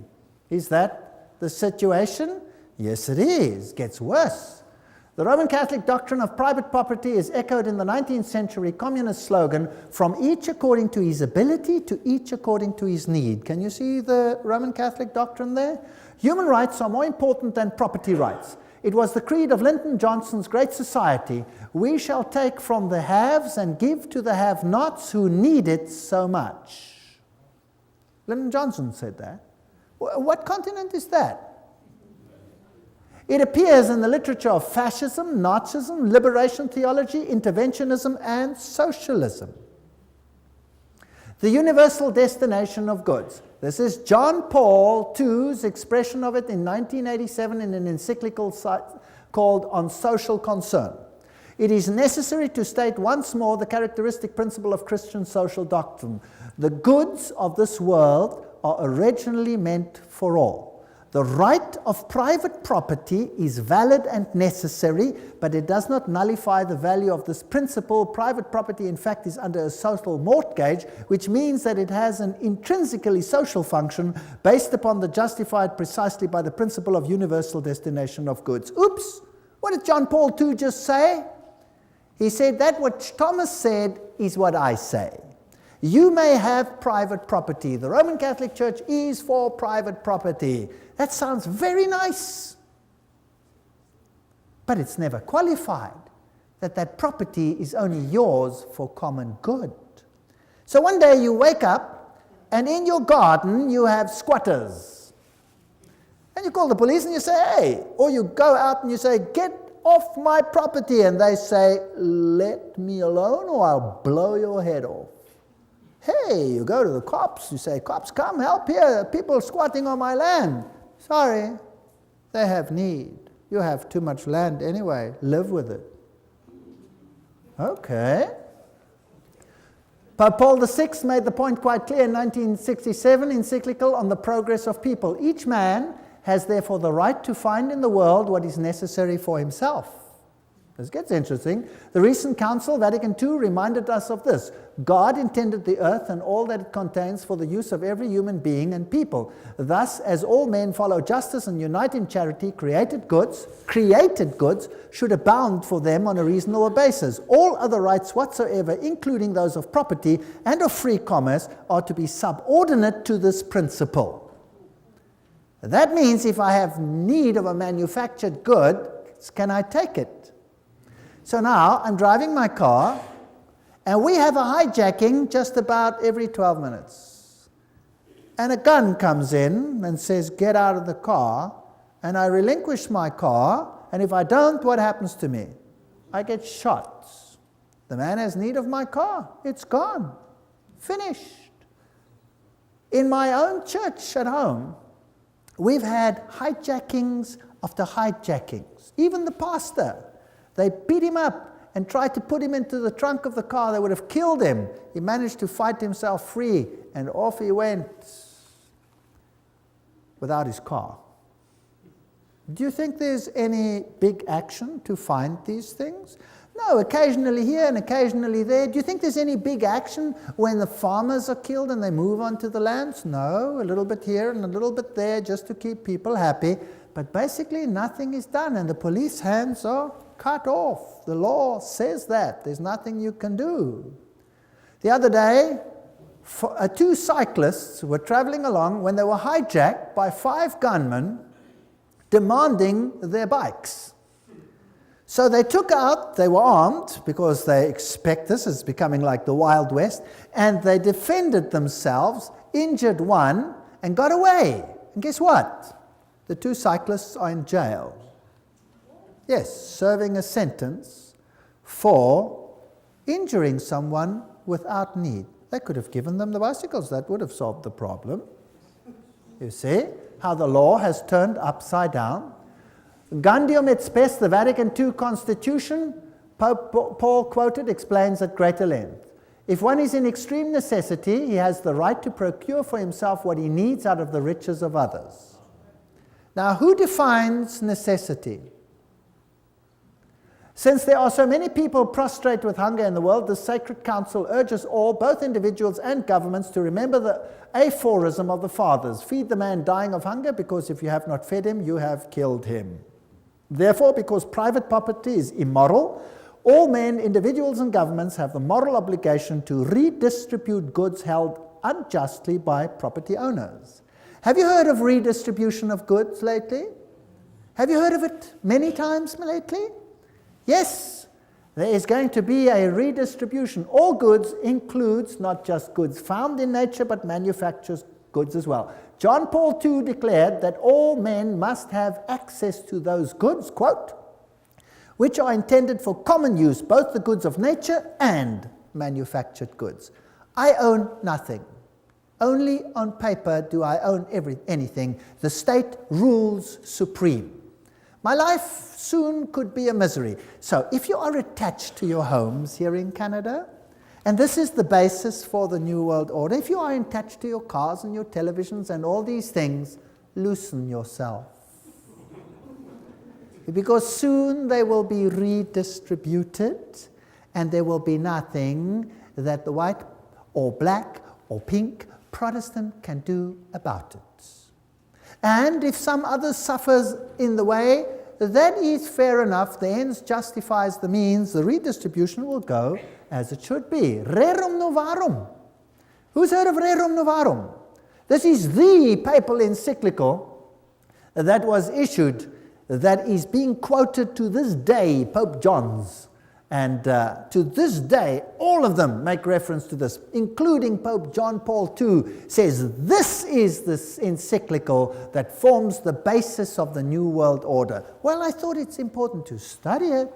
Is that the situation? Yes, it is. It gets worse. The Roman Catholic doctrine of private property is echoed in the 19th century communist slogan, from each according to his ability to each according to his need. Can you see the Roman Catholic doctrine there? Human rights are more important than property rights. It was the creed of Lyndon Johnson's Great Society. We shall take from the haves and give to the have-nots who need it so much. Lyndon Johnson said that. What continent is that? It appears in the literature of fascism, Nazism, liberation theology, interventionism, and socialism. The universal destination of goods. This is John Paul II's expression of it in 1987 in an encyclical called On Social Concern. It is necessary to state once more the characteristic principle of Christian social doctrine. The goods of this world are originally meant for all. The right of private property is valid and necessary, but it does not nullify the value of this principle. Private property, in fact, is under a social mortgage, which means that it has an intrinsically social function based upon the justified precisely by the principle of universal destination of goods. Oops! What did John Paul II just say? He said that what Thomas said is what I say. You may have private property. The Roman Catholic Church is for private property. That sounds very nice. But it's never qualified that that property is only yours for common good. So one day you wake up and in your garden you have squatters. And you call the police and you say, hey, or you go out and you say, get off my property. And they say, let me alone or I'll blow your head off. Hey, you go to the cops, you say, cops, come help here, people squatting on my land. Sorry, they have need. You have too much land anyway, live with it. Okay. Pope Paul VI made the point quite clear in 1967 encyclical on the progress of people. Each man has therefore the right to find in the world what is necessary for himself. This gets interesting. The recent Council, Vatican II, reminded us of this. God intended the earth and all that it contains for the use of every human being and people. Thus, as all men follow justice and unite in charity, created goods should abound for them on a reasonable basis. All other rights whatsoever, including those of property and of free commerce, are to be subordinate to this principle. That means if I have need of a manufactured good, can I take it? So now I'm driving my car, and we have a hijacking just about every 12 minutes. And a gun comes in and says, get out of the car, and I relinquish my car, and if I don't, what happens to me? I get shot. The man has need of my car. It's gone. Finished. In my own church at home, we've had hijackings after hijackings. Even the pastor. They beat him up and tried to put him into the trunk of the car. They would have killed him. He managed to fight himself free, and off he went without his car. Do you think there's any big action to find these things? No, occasionally here and occasionally there. Do you think there's any big action when the farmers are killed and they move onto the lands? No, a little bit here and a little bit there just to keep people happy. But basically nothing is done and the police hands are cut off. The law says that. There's nothing you can do. The other day, two cyclists were traveling along when they were hijacked by 5 gunmen demanding their bikes. So they took out, they were armed because they expect this is becoming like the Wild West, and they defended themselves, injured one, and got away. And guess what? The 2 cyclists are in jail. Yes, serving a sentence for injuring someone without need. They could have given them the bicycles. That would have solved the problem. You see how the law has turned upside down? Gaudium et Spes, the Vatican II Constitution, Pope Paul quoted, explains at greater length. If one is in extreme necessity, he has the right to procure for himself what he needs out of the riches of others. Now, who defines necessity? Since there are so many people prostrate with hunger in the world, the Sacred Council urges all, both individuals and governments, to remember the aphorism of the fathers. Feed the man dying of hunger, because if you have not fed him, you have killed him. Therefore, because private property is immoral, all men, individuals and governments have the moral obligation to redistribute goods held unjustly by property owners. Have you heard of redistribution of goods lately? Have you heard of it many times lately? Yes, there is going to be a redistribution. All goods includes not just goods found in nature, but manufactured goods as well. John Paul II declared that all men must have access to those goods, quote, which are intended for common use, both the goods of nature and manufactured goods. I own nothing. Only on paper do I own anything. The state rules supreme. My life soon could be a misery. So if you are attached to your homes here in Canada, and this is the basis for the New World Order, if you are attached to your cars and your televisions and all these things, loosen yourself. Because soon they will be redistributed, and there will be nothing that the white or black or pink Protestant can do about it. And if some other suffers in the way, that is fair enough. The ends justifies the means. The redistribution will go as it should be. Rerum Novarum. Who's heard of Rerum Novarum? This is the papal encyclical that was issued, that is being quoted to this day, Pope John's. And to this day, all of them make reference to this, including Pope John Paul II, says this is this encyclical that forms the basis of the New World Order. Well, I thought it's important to study it.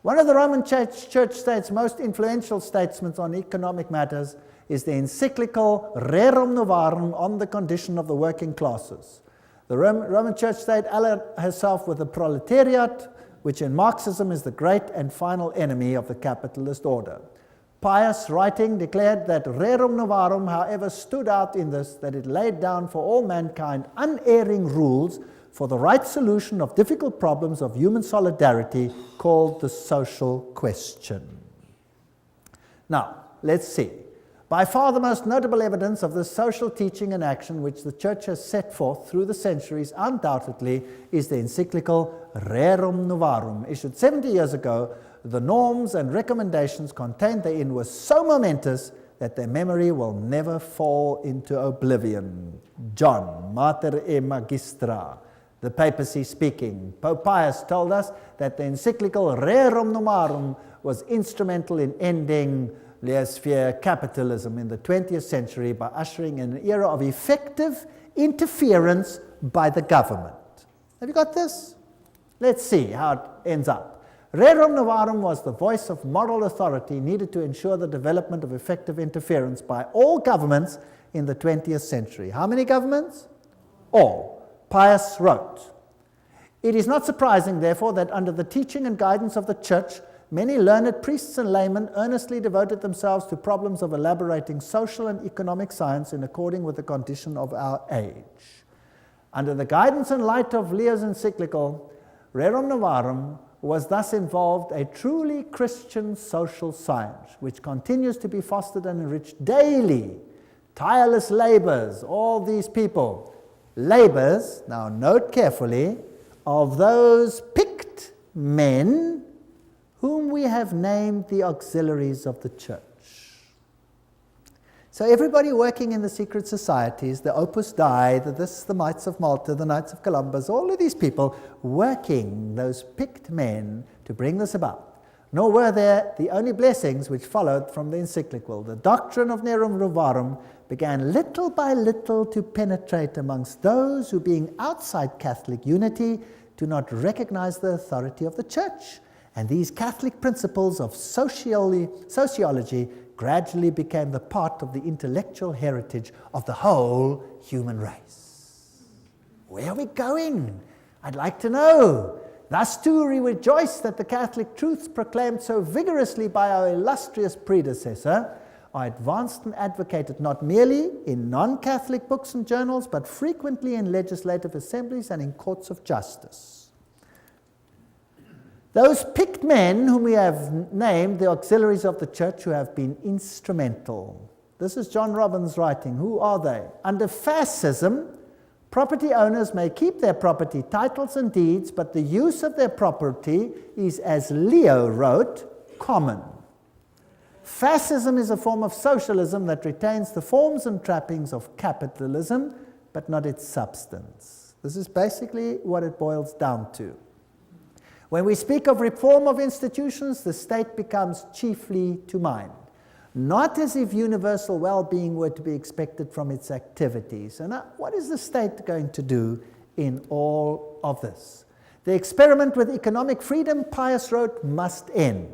One of the Roman Church State's most influential statesmen on economic matters is the encyclical Rerum Novarum on the condition of the working classes. The Roman Church State allied herself with the proletariat, which in Marxism is the great and final enemy of the capitalist order. Pius, writing, declared that Rerum Novarum, however, stood out in this, that it laid down for all mankind unerring rules for the right solution of difficult problems of human solidarity called the social question. Now, let's see. By far the most notable evidence of this social teaching and action which the Church has set forth through the centuries undoubtedly is the encyclical Rerum Novarum, issued 70 years ago. The norms and recommendations contained therein were so momentous that their memory will never fall into oblivion. John, Mater e Magistra, the papacy speaking. Pope Pius told us that the encyclical Rerum Novarum was instrumental in ending laissez-faire capitalism in the 20th century by ushering in an era of effective interference by the government. Have you got this? Let's see how it ends up. Rerum Novarum was the voice of moral authority needed to ensure the development of effective interference by all governments in the 20th century. How many governments? All. Pius wrote, "It is not surprising, therefore, that under the teaching and guidance of the Church, many learned priests and laymen earnestly devoted themselves to problems of elaborating social and economic science in according with the condition of our age. Under the guidance and light of Leo's encyclical, Rerum Novarum was thus involved a truly Christian social science, which continues to be fostered and enriched daily. Tireless labors, all these people, labors, now note carefully, of those picked men whom we have named the auxiliaries of the church. So everybody working in the secret societies, the Opus Dei, the Knights of Malta, the Knights of Columbus, all of these people working, those picked men, to bring this about. Nor were there the only blessings which followed from the encyclical. The doctrine of Rerum Novarum began little by little to penetrate amongst those who, being outside Catholic unity, do not recognize the authority of the church. And these Catholic principles of sociology gradually became the part of the intellectual heritage of the whole human race. Where are we going? I'd like to know. Thus too we rejoice that the Catholic truths proclaimed so vigorously by our illustrious predecessor are advanced and advocated not merely in non-Catholic books and journals, but frequently in legislative assemblies and in courts of justice. Those picked men whom we have named the auxiliaries of the church who have been instrumental. This is John Robbins writing. Who are they? Under fascism, property owners may keep their property titles and deeds, but the use of their property is, as Leo wrote, common. Fascism is a form of socialism that retains the forms and trappings of capitalism, but not its substance. This is basically what it boils down to. When we speak of reform of institutions, the state becomes chiefly to mind, not as if universal well-being were to be expected from its activities. And what is the state going to do in all of this? The experiment with economic freedom, Pius wrote, must end,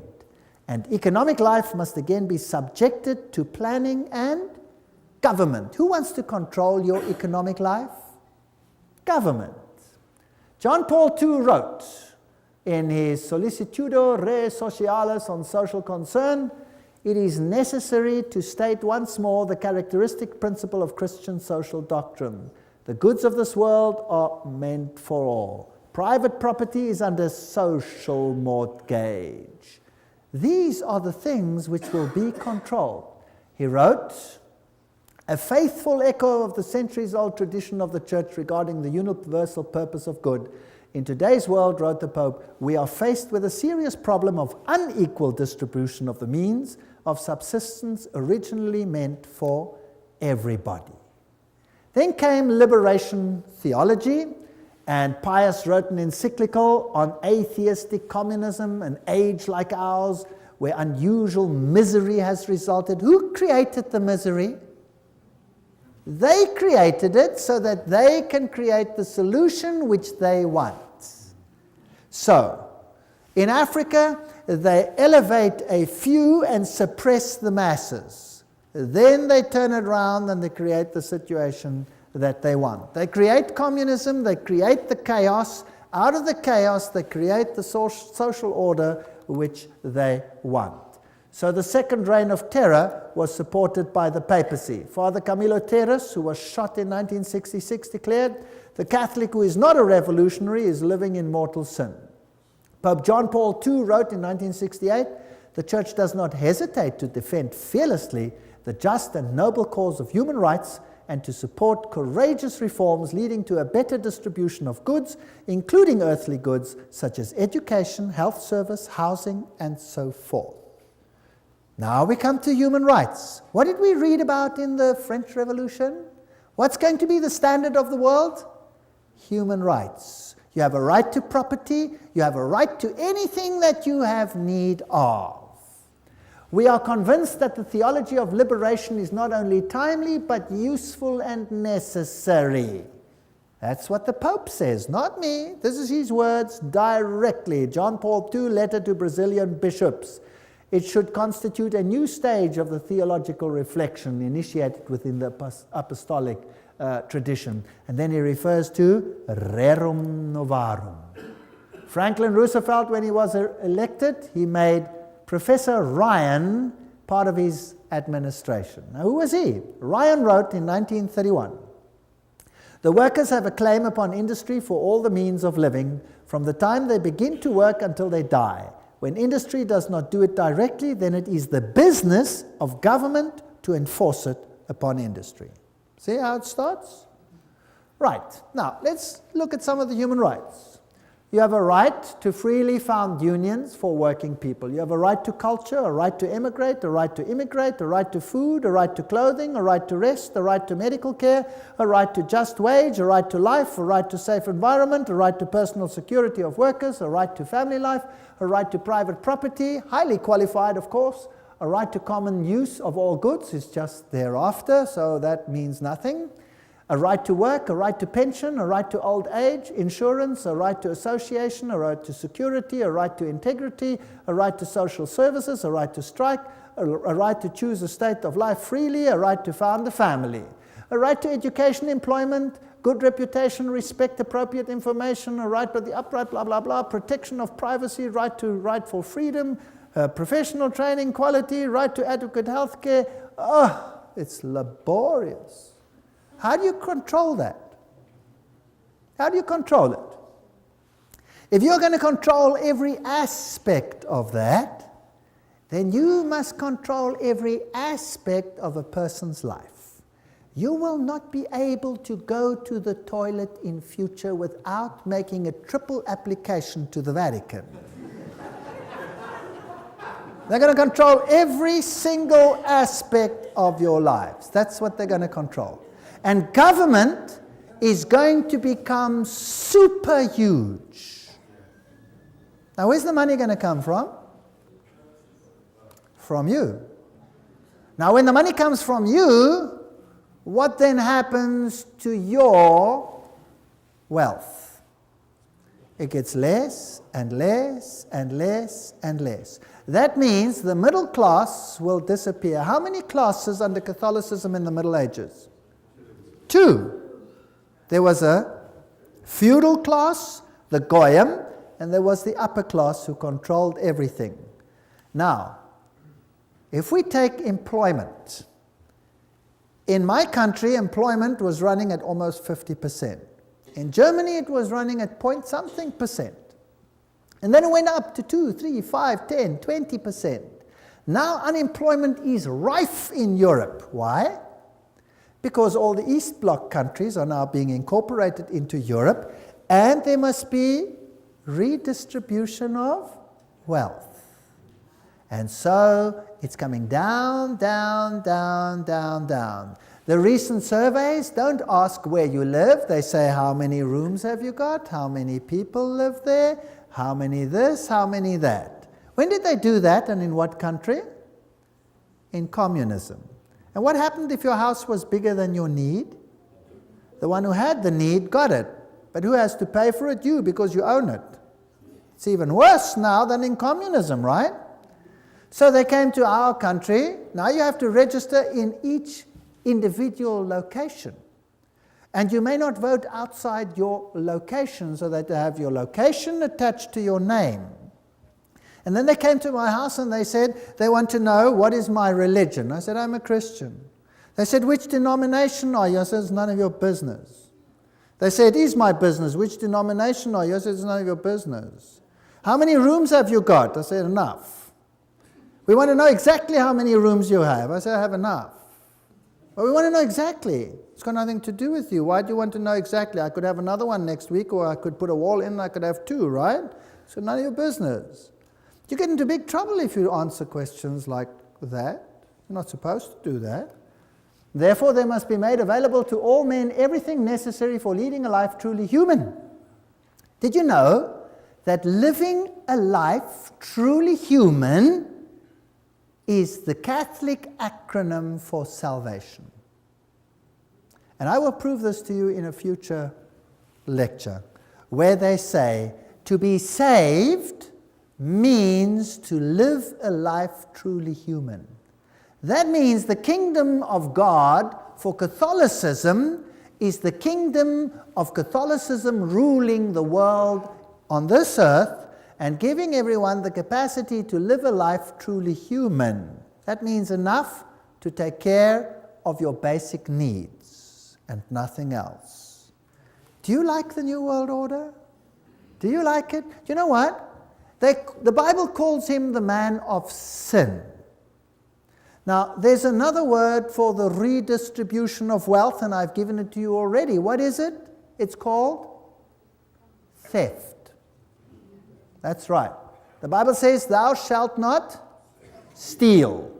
and economic life must again be subjected to planning and government. Who wants to control your economic life? Government. John Paul II wrote, in his Sollicitudo Re Socialis on social concern, it is necessary to state once more the characteristic principle of Christian social doctrine. The goods of this world are meant for all. Private property is under social mortgage. These are the things which will be controlled. He wrote, a faithful echo of the centuries-old tradition of the Church regarding the universal purpose of good. In today's world, wrote the Pope, we are faced with a serious problem of unequal distribution of the means of subsistence originally meant for everybody. Then came liberation theology, and Pius wrote an encyclical on atheistic communism, an age like ours, where unusual misery has resulted. Who created the misery? They created it so that they can create the solution which they want. So, in Africa, they elevate a few and suppress the masses. Then they turn it around and they create the situation that they want. They create communism, they create the chaos. Out of the chaos, they create the social order which they want. So the second reign of terror was supported by the papacy. Father Camilo Terres, who was shot in 1966, declared, the Catholic who is not a revolutionary is living in mortal sin. Pope John Paul II wrote in 1968, the Church does not hesitate to defend fearlessly the just and noble cause of human rights and to support courageous reforms leading to a better distribution of goods, including earthly goods such as education, health service, housing, and so forth. Now we come to human rights. What did we read about in the French Revolution? What's going to be the standard of the world? Human rights. You have a right to property. You have a right to anything that you have need of. We are convinced that the theology of liberation is not only timely, but useful and necessary. That's what the Pope says, not me. This is his words directly. John Paul II, letter to Brazilian bishops. It should constitute a new stage of the theological reflection initiated within the apostolic tradition. And then he refers to Rerum Novarum. Franklin Roosevelt, when he was elected, he made Professor Ryan part of his administration. Now, who was he? Ryan wrote in 1931, The workers have a claim upon industry for all the means of living from the time they begin to work until they die. When industry does not do it directly, then it is the business of government to enforce it upon industry. See how it starts? Right. Now, let's look at some of the human rights. You have a right to freely found unions for working people. You have a right to culture, a right to emigrate, a right to immigrate, a right to food, a right to clothing, a right to rest, a right to medical care, a right to just wage, a right to life, a right to safe environment, a right to personal security of workers, a right to family life, a right to private property, highly qualified, of course. A right to common use of all goods is just thereafter, so that means nothing. A right to work, a right to pension, a right to old age, insurance, a right to association, a right to security, a right to integrity, a right to social services, a right to strike, a right to choose a state of life freely, a right to found a family, a right to education, employment, good reputation, respect, appropriate information, a right by the upright, blah, blah, blah, protection of privacy, right to rightful freedom, professional training, quality, right to adequate health care. Oh, it's laborious. How do you control that? How do you control it? If you're going to control every aspect of that, then you must control every aspect of a person's life. You will not be able to go to the toilet in future without making a triple application to the Vatican. They're going to control every single aspect of your lives. That's what they're going to control. And government is going to become super huge. Now, where's the money going to come from? From you. Now, when the money comes from you, what then happens to your wealth? It gets less and less and less and less. That means the middle class will disappear. How many classes under Catholicism in the Middle Ages? 2. There was a feudal class, the Goyim, and there was the upper class who controlled everything. Now, if we take employment, in my country, employment was running at almost 50%. In Germany, it was running at point something percent. And then it went up to 2, 3, 5, 10, 20%. Now unemployment is rife in Europe. Why? Because all the East Bloc countries are now being incorporated into Europe, and there must be redistribution of wealth. And so it's coming down, down, down, down, down. The recent surveys don't ask where you live. They say, how many rooms have you got? How many people live there? How many this? How many that? When did they do that, and in what country? In communism. And what happened if your house was bigger than your need? The one who had the need got it. But who has to pay for it? You, because you own it. It's even worse now than in communism, right? So they came to our country. Now you have to register in each individual location. And you may not vote outside your location, so that they have your location attached to your name. And then they came to my house and they said, they want to know, what is my religion? I said, I'm a Christian. They said, which denomination are you? I said, it's none of your business. They said, it is my business. Which denomination are you? I said, it's none of your business. How many rooms have you got? I said, enough. We want to know exactly how many rooms you have. I said, I have enough. But we want to know exactly. It's got nothing to do with you. Why do you want to know exactly? I could have another one next week, or I could put a wall in and I could have 2, right? So none of your business. You get into big trouble if you answer questions like that. You're not supposed to do that. Therefore, there must be made available to all men everything necessary for leading a life truly human. Did you know that living a life truly human is the Catholic acronym for salvation? And I will prove this to you in a future lecture, where they say to be saved means to live a life truly human. That means the kingdom of God for Catholicism is the kingdom of Catholicism ruling the world on this earth and giving everyone the capacity to live a life truly human. That means enough to take care of your basic needs and nothing else. Do you like the New World Order? Do you like it? Do you know what? The Bible calls him the man of sin. Now, there's another word for the redistribution of wealth, and I've given it to you already. What is it? It's called theft. That's right. The Bible says, thou shalt not steal.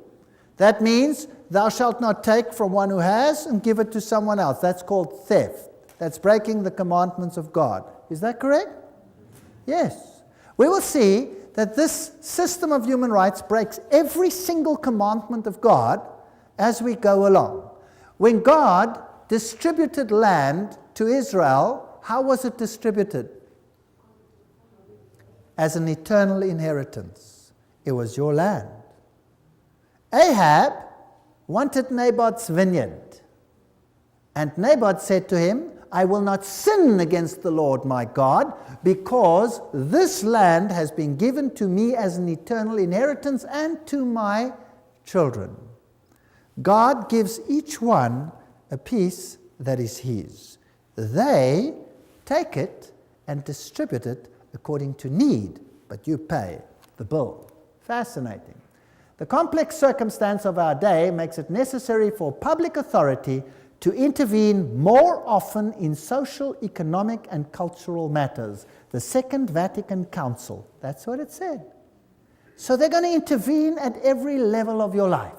That means thou shalt not take from one who has and give it to someone else. That's called theft. That's breaking the commandments of God. Is that correct? Yes. We will see that this system of human rights breaks every single commandment of God as we go along. When God distributed land to Israel, how was it distributed? As an eternal inheritance. It was your land. Ahab wanted Naboth's vineyard. And Naboth said to him, I will not sin against the Lord my God, because this land has been given to me as an eternal inheritance and to my children. God gives each one a piece that is his. They take it and distribute it according to need, but you pay the bill. Fascinating. The complex circumstance of our day makes it necessary for public authority to intervene more often in social, economic, and cultural matters. The Second Vatican Council, that's what it said. So they're going to intervene at every level of your life.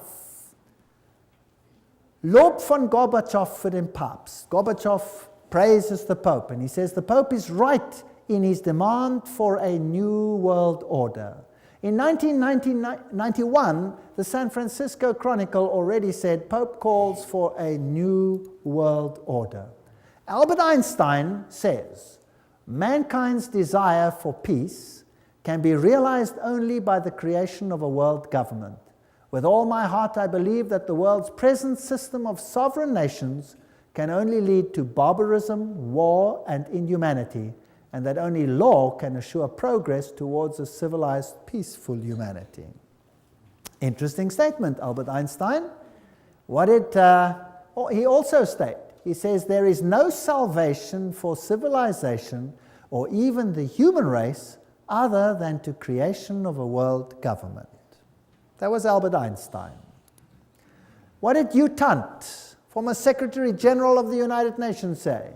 Lob von Gorbachev für den Papst. Gorbachev praises the Pope, and he says the Pope is right in his demand for a new world order. In 1991, the San Francisco Chronicle already said Pope calls for a new world order. Albert Einstein says, mankind's desire for peace can be realized only by the creation of a world government. With all my heart, I believe that the world's present system of sovereign nations can only lead to barbarism, war, and inhumanity, and that only law can assure progress towards a civilized, peaceful humanity. Interesting statement, Albert Einstein. What did he also state? He says, there is no salvation for civilization or even the human race other than to creation of a world government. That was Albert Einstein. What did Hugh Tunt, former Secretary General of the United Nations, say?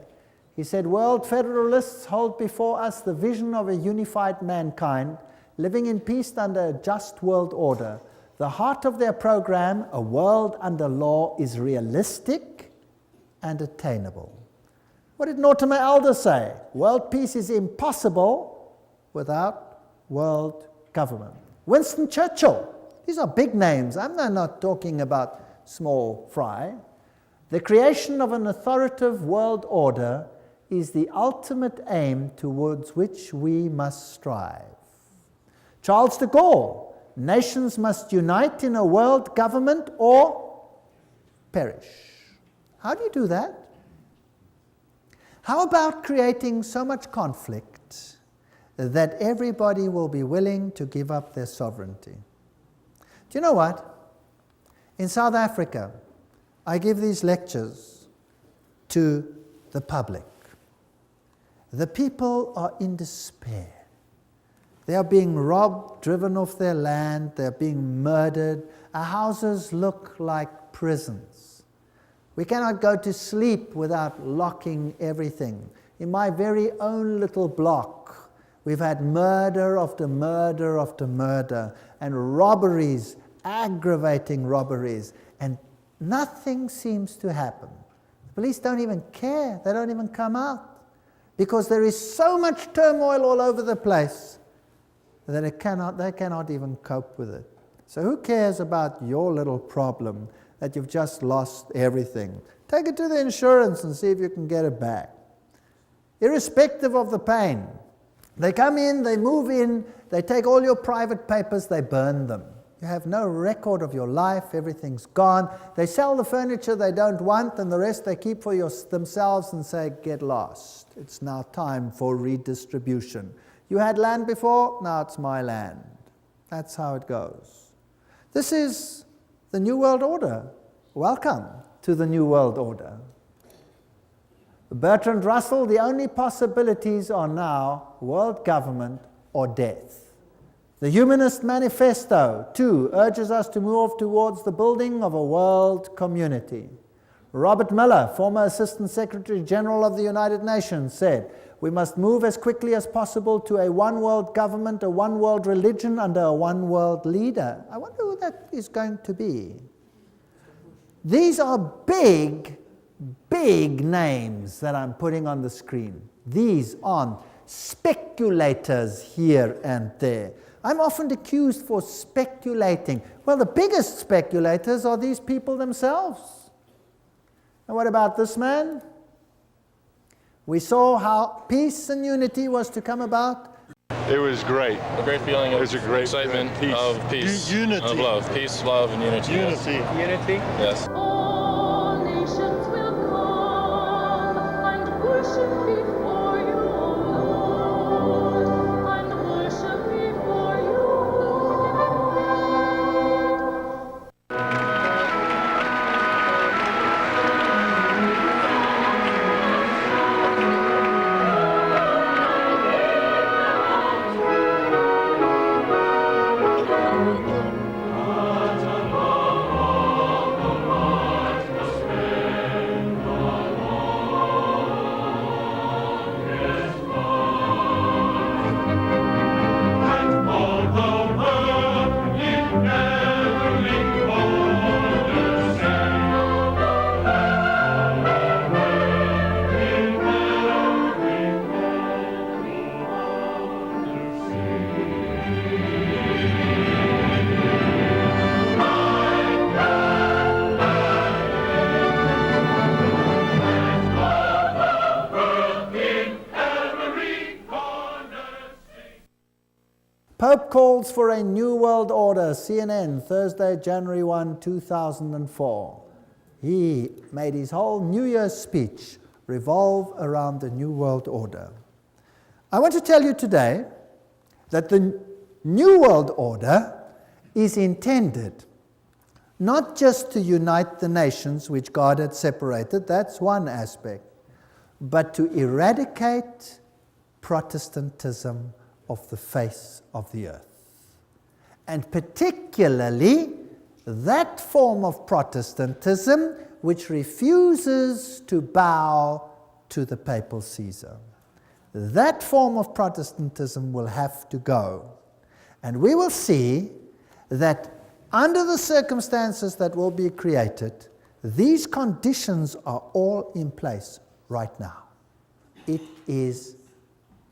He said, world federalists hold before us the vision of a unified mankind living in peace under a just world order. The heart of their program, a world under law, is realistic and attainable. What did Mortimer Adler say? World peace is impossible without world government. Winston Churchill. These are big names. I'm not talking about small fry. The creation of an authoritative world order is the ultimate aim towards which we must strive. Charles de Gaulle, nations must unite in a world government or perish. How do you do that? How about creating so much conflict that everybody will be willing to give up their sovereignty? Do you know what? In South Africa, I give these lectures to the public. The people are in despair. They are being robbed, driven off their land, they're being murdered. Our houses look like prisons. We cannot go to sleep without locking everything. In my very own little block, we've had murder after murder after murder, and robberies, aggravating robberies, and nothing seems to happen. The police don't even care, they don't even come out. Because there is so much turmoil all over the place that they cannot even cope with it. So who cares about your little problem that you've just lost everything? Take it to the insurance and see if you can get it back. Irrespective of the pain. They come in, they move in, they take all your private papers, they burn them. You have no record of your life, everything's gone. They sell the furniture they don't want, and the rest they keep for themselves and say, get lost. It's now time for redistribution. You had land before, now it's my land. That's how it goes. This is the New World Order. Welcome to the New World Order. Bertrand Russell, the only possibilities are now world government or death. The Humanist Manifesto, too, urges us to move towards the building of a world community. Robert Miller, former Assistant Secretary General of the United Nations, said, "We must move as quickly as possible to a one-world government, a one-world religion, under a one-world leader." I wonder who that is going to be. These are big, big names that I'm putting on the screen. These aren't speculators here and there. I'm often accused for speculating. Well, the biggest speculators are these people themselves. And what about this man? We saw how peace and unity was to come about. It was great. A great feeling of excitement, of peace, unity, of love. Peace, love, and unity. Unity. Yes. Unity? Yes. All nations will come and worship before you, Lord, and worship before you, Pope calls for a new world order, CNN, Thursday, January 1, 2004. He made his whole New Year's speech revolve around the new world order. I want to tell you today that the new world order is intended not just to unite the nations which God had separated, that's one aspect, but to eradicate Protestantism of the face of the earth. And particularly that form of Protestantism which refuses to bow to the papal Caesar. That form of Protestantism will have to go. And we will see that under the circumstances that will be created, these conditions are all in place right now. It is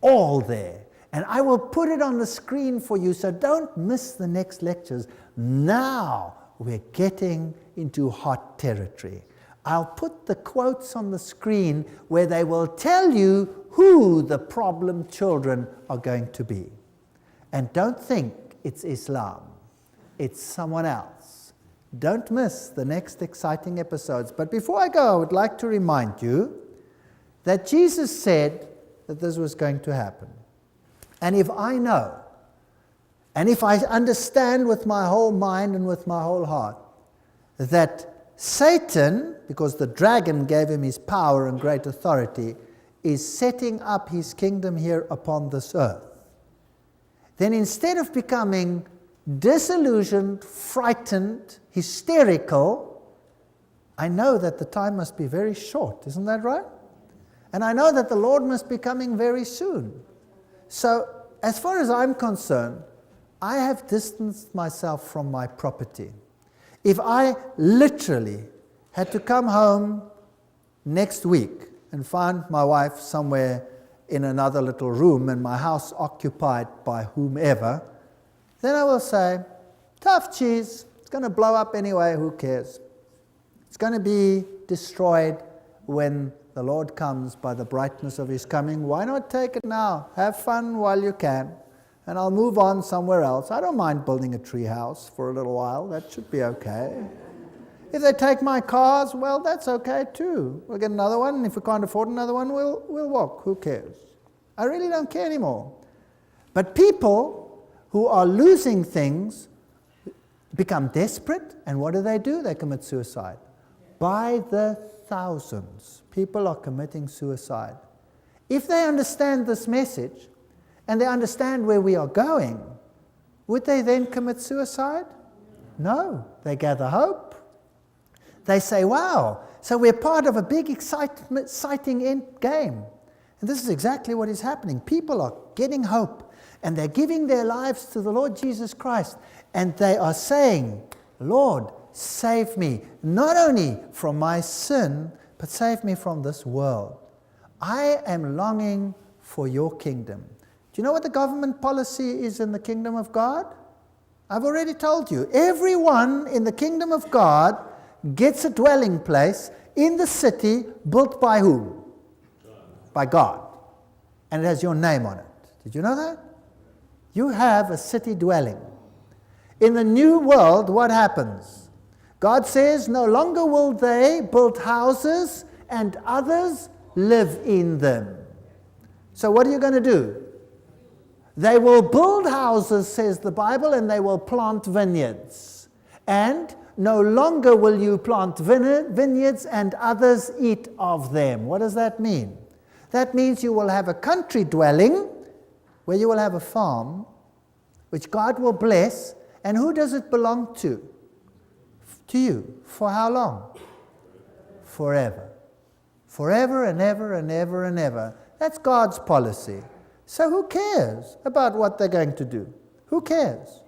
all there. And I will put it on the screen for you, so don't miss the next lectures. Now we're getting into hot territory. I'll put the quotes on the screen where they will tell you who the problem children are going to be. And don't think it's Islam. It's someone else. Don't miss the next exciting episodes. But before I go, I would like to remind you that Jesus said that this was going to happen. And if I know, and if I understand with my whole mind and with my whole heart, that Satan, because the dragon gave him his power and great authority, is setting up his kingdom here upon this earth, then instead of becoming disillusioned, frightened, hysterical, I know that the time must be very short, isn't that right? And I know that the Lord must be coming very soon. So, as far as I'm concerned, I have distanced myself from my property. If I literally had to come home next week and find my wife somewhere in another little room and my house occupied by whomever, then I will say, tough cheese, it's going to blow up anyway, who cares? It's going to be destroyed when the Lord comes by the brightness of his coming. Why not take it now? Have fun while you can. And I'll move on somewhere else. I don't mind building a tree house for a little while. That should be okay. If they take my cars, well, that's okay too. We'll get another one. And if we can't afford another one, we'll walk. Who cares? I really don't care anymore. But people who are losing things become desperate. And what do? They commit suicide. by the thousands, people are committing suicide. If they understand this message and they understand where we are going, would they then commit suicide? No, they gather hope. They say, wow, so we're part of a big exciting end game. And this is exactly what is happening. People are getting hope, and they're giving their lives to the Lord Jesus Christ, and they are saying, Lord, save me, not only from my sin, but save me from this world. I am longing for your kingdom. Do you know what the government policy is in the kingdom of God? I've already told you. Everyone in the kingdom of God gets a dwelling place in the city built by whom? By God. And it has your name on it. Did you know that? You have a city dwelling. In the new world, what happens? God says, no longer will they build houses and others live in them. So what are you going to do? They will build houses, says the Bible, and they will plant vineyards. And no longer will you plant vineyards and others eat of them. What does that mean? That means you will have a country dwelling where you will have a farm which God will bless. And who does it belong to? To you. For how long? Forever. Forever and ever and ever and ever. That's God's policy. So who cares about what they're going to do? Who cares?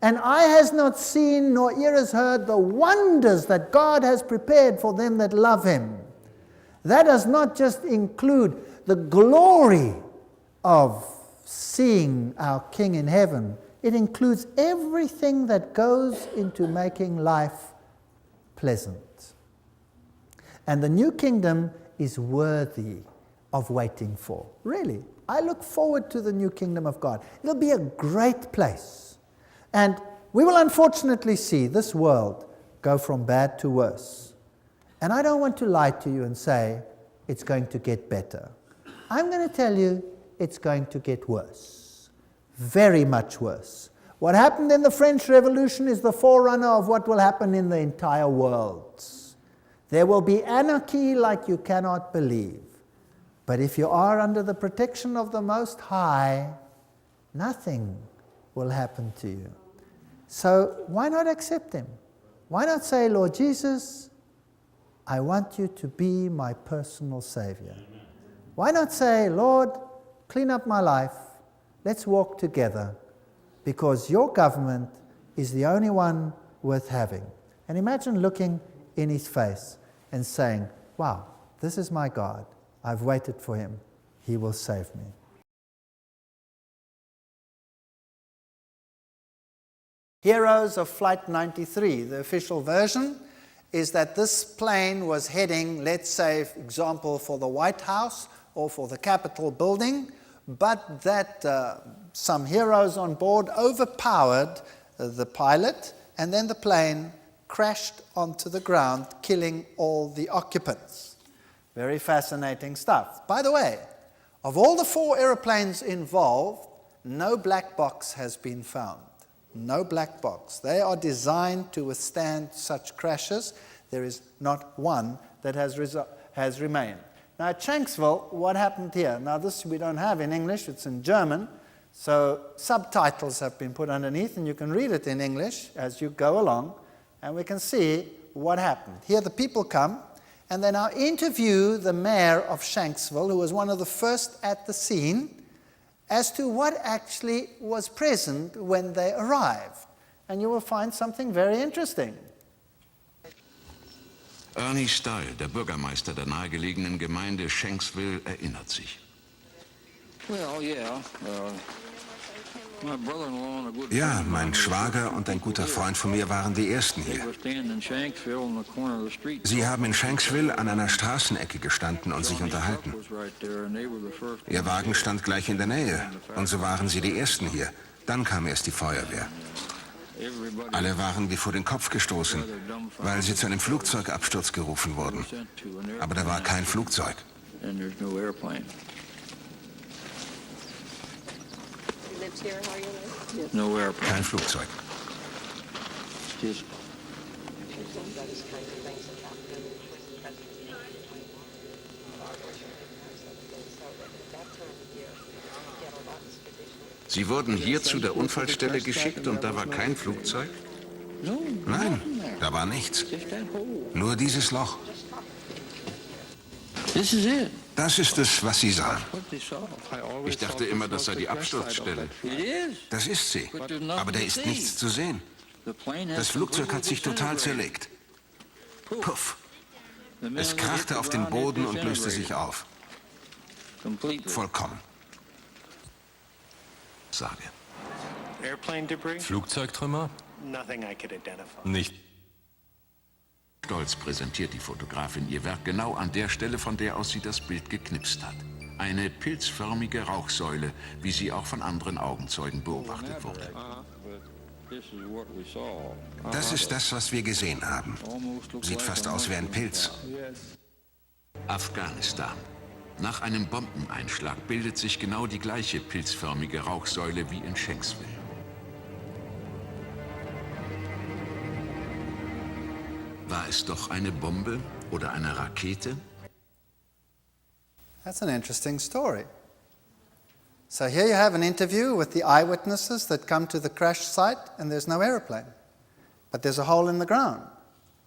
And eye has not seen, nor ear has heard the wonders that God has prepared for them that love him. That does not just include the glory of seeing our King in heaven. It includes everything that goes into making life pleasant. And the new kingdom is worthy of waiting for. Really. I look forward to the new kingdom of God. It'll be a great place. And we will unfortunately see this world go from bad to worse. And I don't want to lie to you and say it's going to get better. I'm going to tell you it's going to get worse. Very much worse. What happened in the French Revolution is the forerunner of what will happen in the entire world. There will be anarchy like you cannot believe. But if you are under the protection of the Most High, nothing will happen to you. So why not accept him? Why not say, Lord Jesus, I want you to be my personal Savior? Why not say, Lord, clean up my life. Let's walk together, because your government is the only one worth having. And imagine looking in his face and saying, wow, this is my God. I've waited for him. He will save me. Heroes of Flight 93, the official version, is that this plane was heading, let's say, for example, for the White House or for the Capitol building, but that some heroes on board overpowered the pilot, and then the plane crashed onto the ground, killing all the occupants. Very fascinating stuff. By the way, of all the 4 airplanes involved, no black box has been found. No black box. They are designed to withstand such crashes. There is not one that has remained. Now at Shanksville, what happened here? Now this we don't have in English, it's in German, so subtitles have been put underneath, and you can read it in English as you go along, and we can see what happened. Here the people come, and they now interview the mayor of Shanksville, who was one of the first at the scene, as to what actually was present when they arrived. And you will find something very interesting. Ernie Stahl, der Bürgermeister der nahegelegenen Gemeinde Shanksville, erinnert sich. Well, yeah. Ja, mein Schwager und ein guter Freund von mir waren die Ersten hier. Sie haben in Shanksville an einer Straßenecke gestanden und sich unterhalten. Ihr Wagen stand gleich in der Nähe, und so waren sie die Ersten hier. Dann kam erst die Feuerwehr. Alle waren wie vor den Kopf gestoßen, weil sie zu einem Flugzeugabsturz gerufen wurden. Aber da war kein Flugzeug. No airplane. Kein Flugzeug. Sie wurden hier zu der Unfallstelle geschickt und da war kein Flugzeug? Nein, da war nichts. Nur dieses Loch. Das ist es, was Sie sahen. Ich dachte immer, das sei die Absturzstelle. Das ist sie. Aber da ist nichts zu sehen. Das Flugzeug hat sich total zerlegt. Puff. Es krachte auf den Boden und löste sich auf. Vollkommen. Sage. Flugzeugtrümmer? Nicht. Stolz präsentiert die Fotografin ihr Werk genau an der Stelle, von der aus sie das Bild geknipst hat. Eine pilzförmige Rauchsäule, wie sie auch von anderen Augenzeugen beobachtet wurde. Das ist das, was wir gesehen haben. Sieht fast aus wie ein Pilz. Afghanistan. Nach einem Bombeneinschlag bildet sich genau die gleiche pilzförmige Rauchsäule wie in Shanksville. War es doch eine Bombe oder eine Rakete? That's an interesting story. So here you have an interview with the eyewitnesses that come to the crash site, and there's no airplane. But there's a hole in the ground.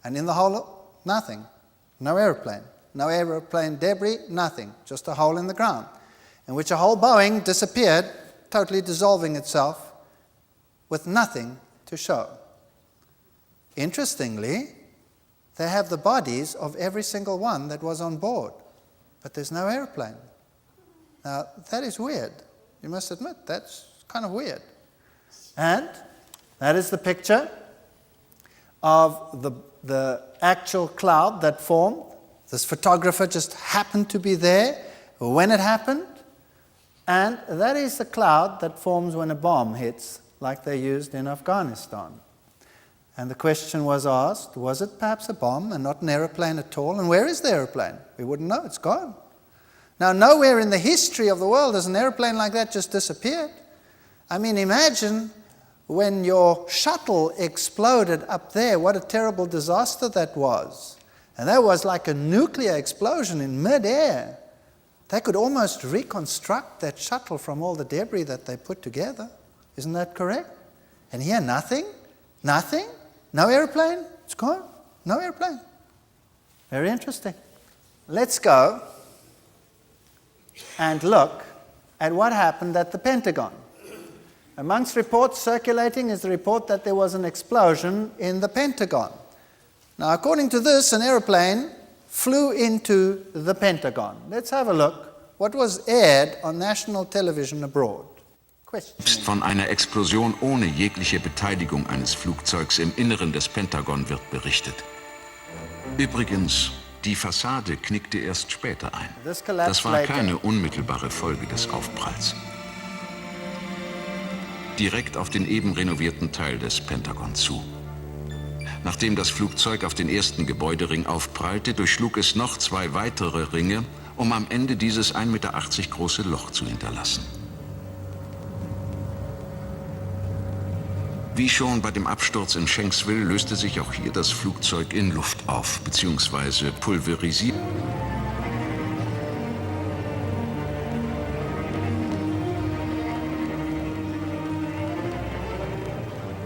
And in the hole, nothing. No airplane. No airplane debris, nothing. Just a hole in the ground, in which a whole Boeing disappeared, totally dissolving itself, with nothing to show. Interestingly, they have the bodies of every single one that was on board, but there's no airplane. Now, that is weird. You must admit, that's kind of weird. And that is the picture of the actual cloud that formed. This photographer just happened to be there when it happened. And that is the cloud that forms when a bomb hits, like they used in Afghanistan. And the question was asked, was it perhaps a bomb and not an aeroplane at all? And where is the aeroplane? We wouldn't know, it's gone. Now, nowhere in the history of the world has an airplane like that just disappeared. I mean, imagine when your shuttle exploded up there, what a terrible disaster that was. And that was like a nuclear explosion in mid-air. They could almost reconstruct that shuttle from all the debris that they put together. Isn't that correct? And here, nothing? Nothing? No airplane? It's gone. No airplane. Very interesting. Let's go and look at what happened at the Pentagon. Amongst reports circulating is the report that there was an explosion in the Pentagon. Now, according to this, an airplane flew into the Pentagon. Let's have a look what was aired on national television abroad. Von einer Explosion ohne jegliche Beteiligung eines Flugzeugs im Inneren des Pentagon wird berichtet. Übrigens, die Fassade knickte erst später ein. Das war keine unmittelbare Folge des Aufpralls. Direkt auf den eben renovierten Teil des Pentagon zu. Nachdem das Flugzeug auf den ersten Gebäudering aufprallte, durchschlug es noch 2 weitere Ringe, um am Ende dieses 1,80 Meter große Loch zu hinterlassen. Wie schon bei dem Absturz in Shanksville löste sich auch hier das Flugzeug in Luft auf, bzw. pulverisiert.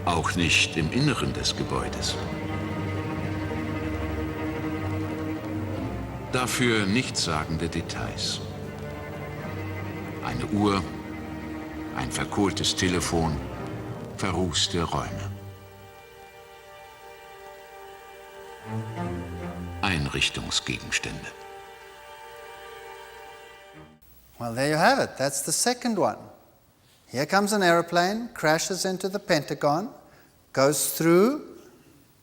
Auch nicht im Inneren des Gebäudes. Dafür nichtssagende Details. Eine Uhr, ein verkohltes Telefon, verrußte Räume. Einrichtungsgegenstände. Well, there you have it. That's the second one. Here comes an airplane, crashes into the Pentagon, goes through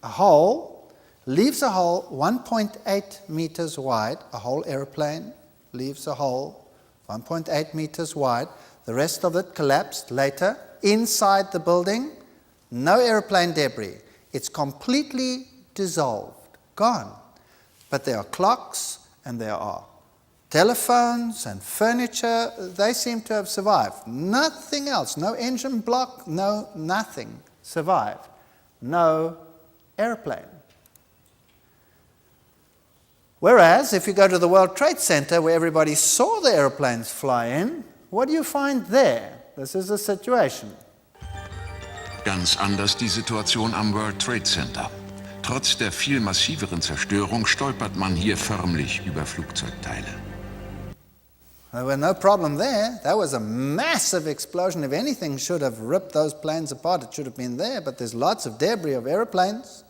a hole, leaves a hole 1.8 meters wide. A whole airplane leaves a hole 1.8 meters wide. The rest of it collapsed later. Inside the building, no airplane debris. It's completely dissolved, gone. But there are clocks and there are telephones and furniture. They seem to have survived. Nothing else, no engine block, no nothing survived. No airplane. Whereas, if you go to the World Trade Center, where everybody saw the airplanes fly in, what do you find there? This is the situation. Ganz anders die Situation am World Trade Center. Trotz der viel massiveren Zerstörung stolpert man hier förmlich über Flugzeugteile. There was no problem there. That was a massive explosion. If anything should have ripped those planes apart, it should have been there. But there's lots of debris of airplanes.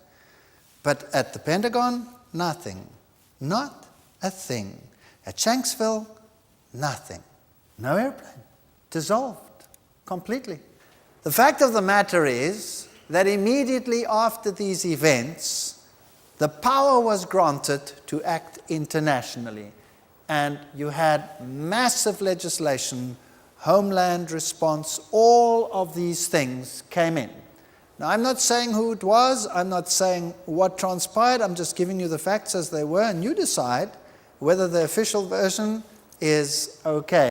But at the Pentagon, nothing. Not a thing. At Shanksville, nothing. No airplane. Dissolved completely. The fact of the matter is that immediately after these events, the power was granted to act internationally. And you had massive legislation, homeland response, all of these things came in. Now, I'm not saying who it was, I'm not saying what transpired, I'm just giving you the facts as they were, and you decide whether the official version is okay.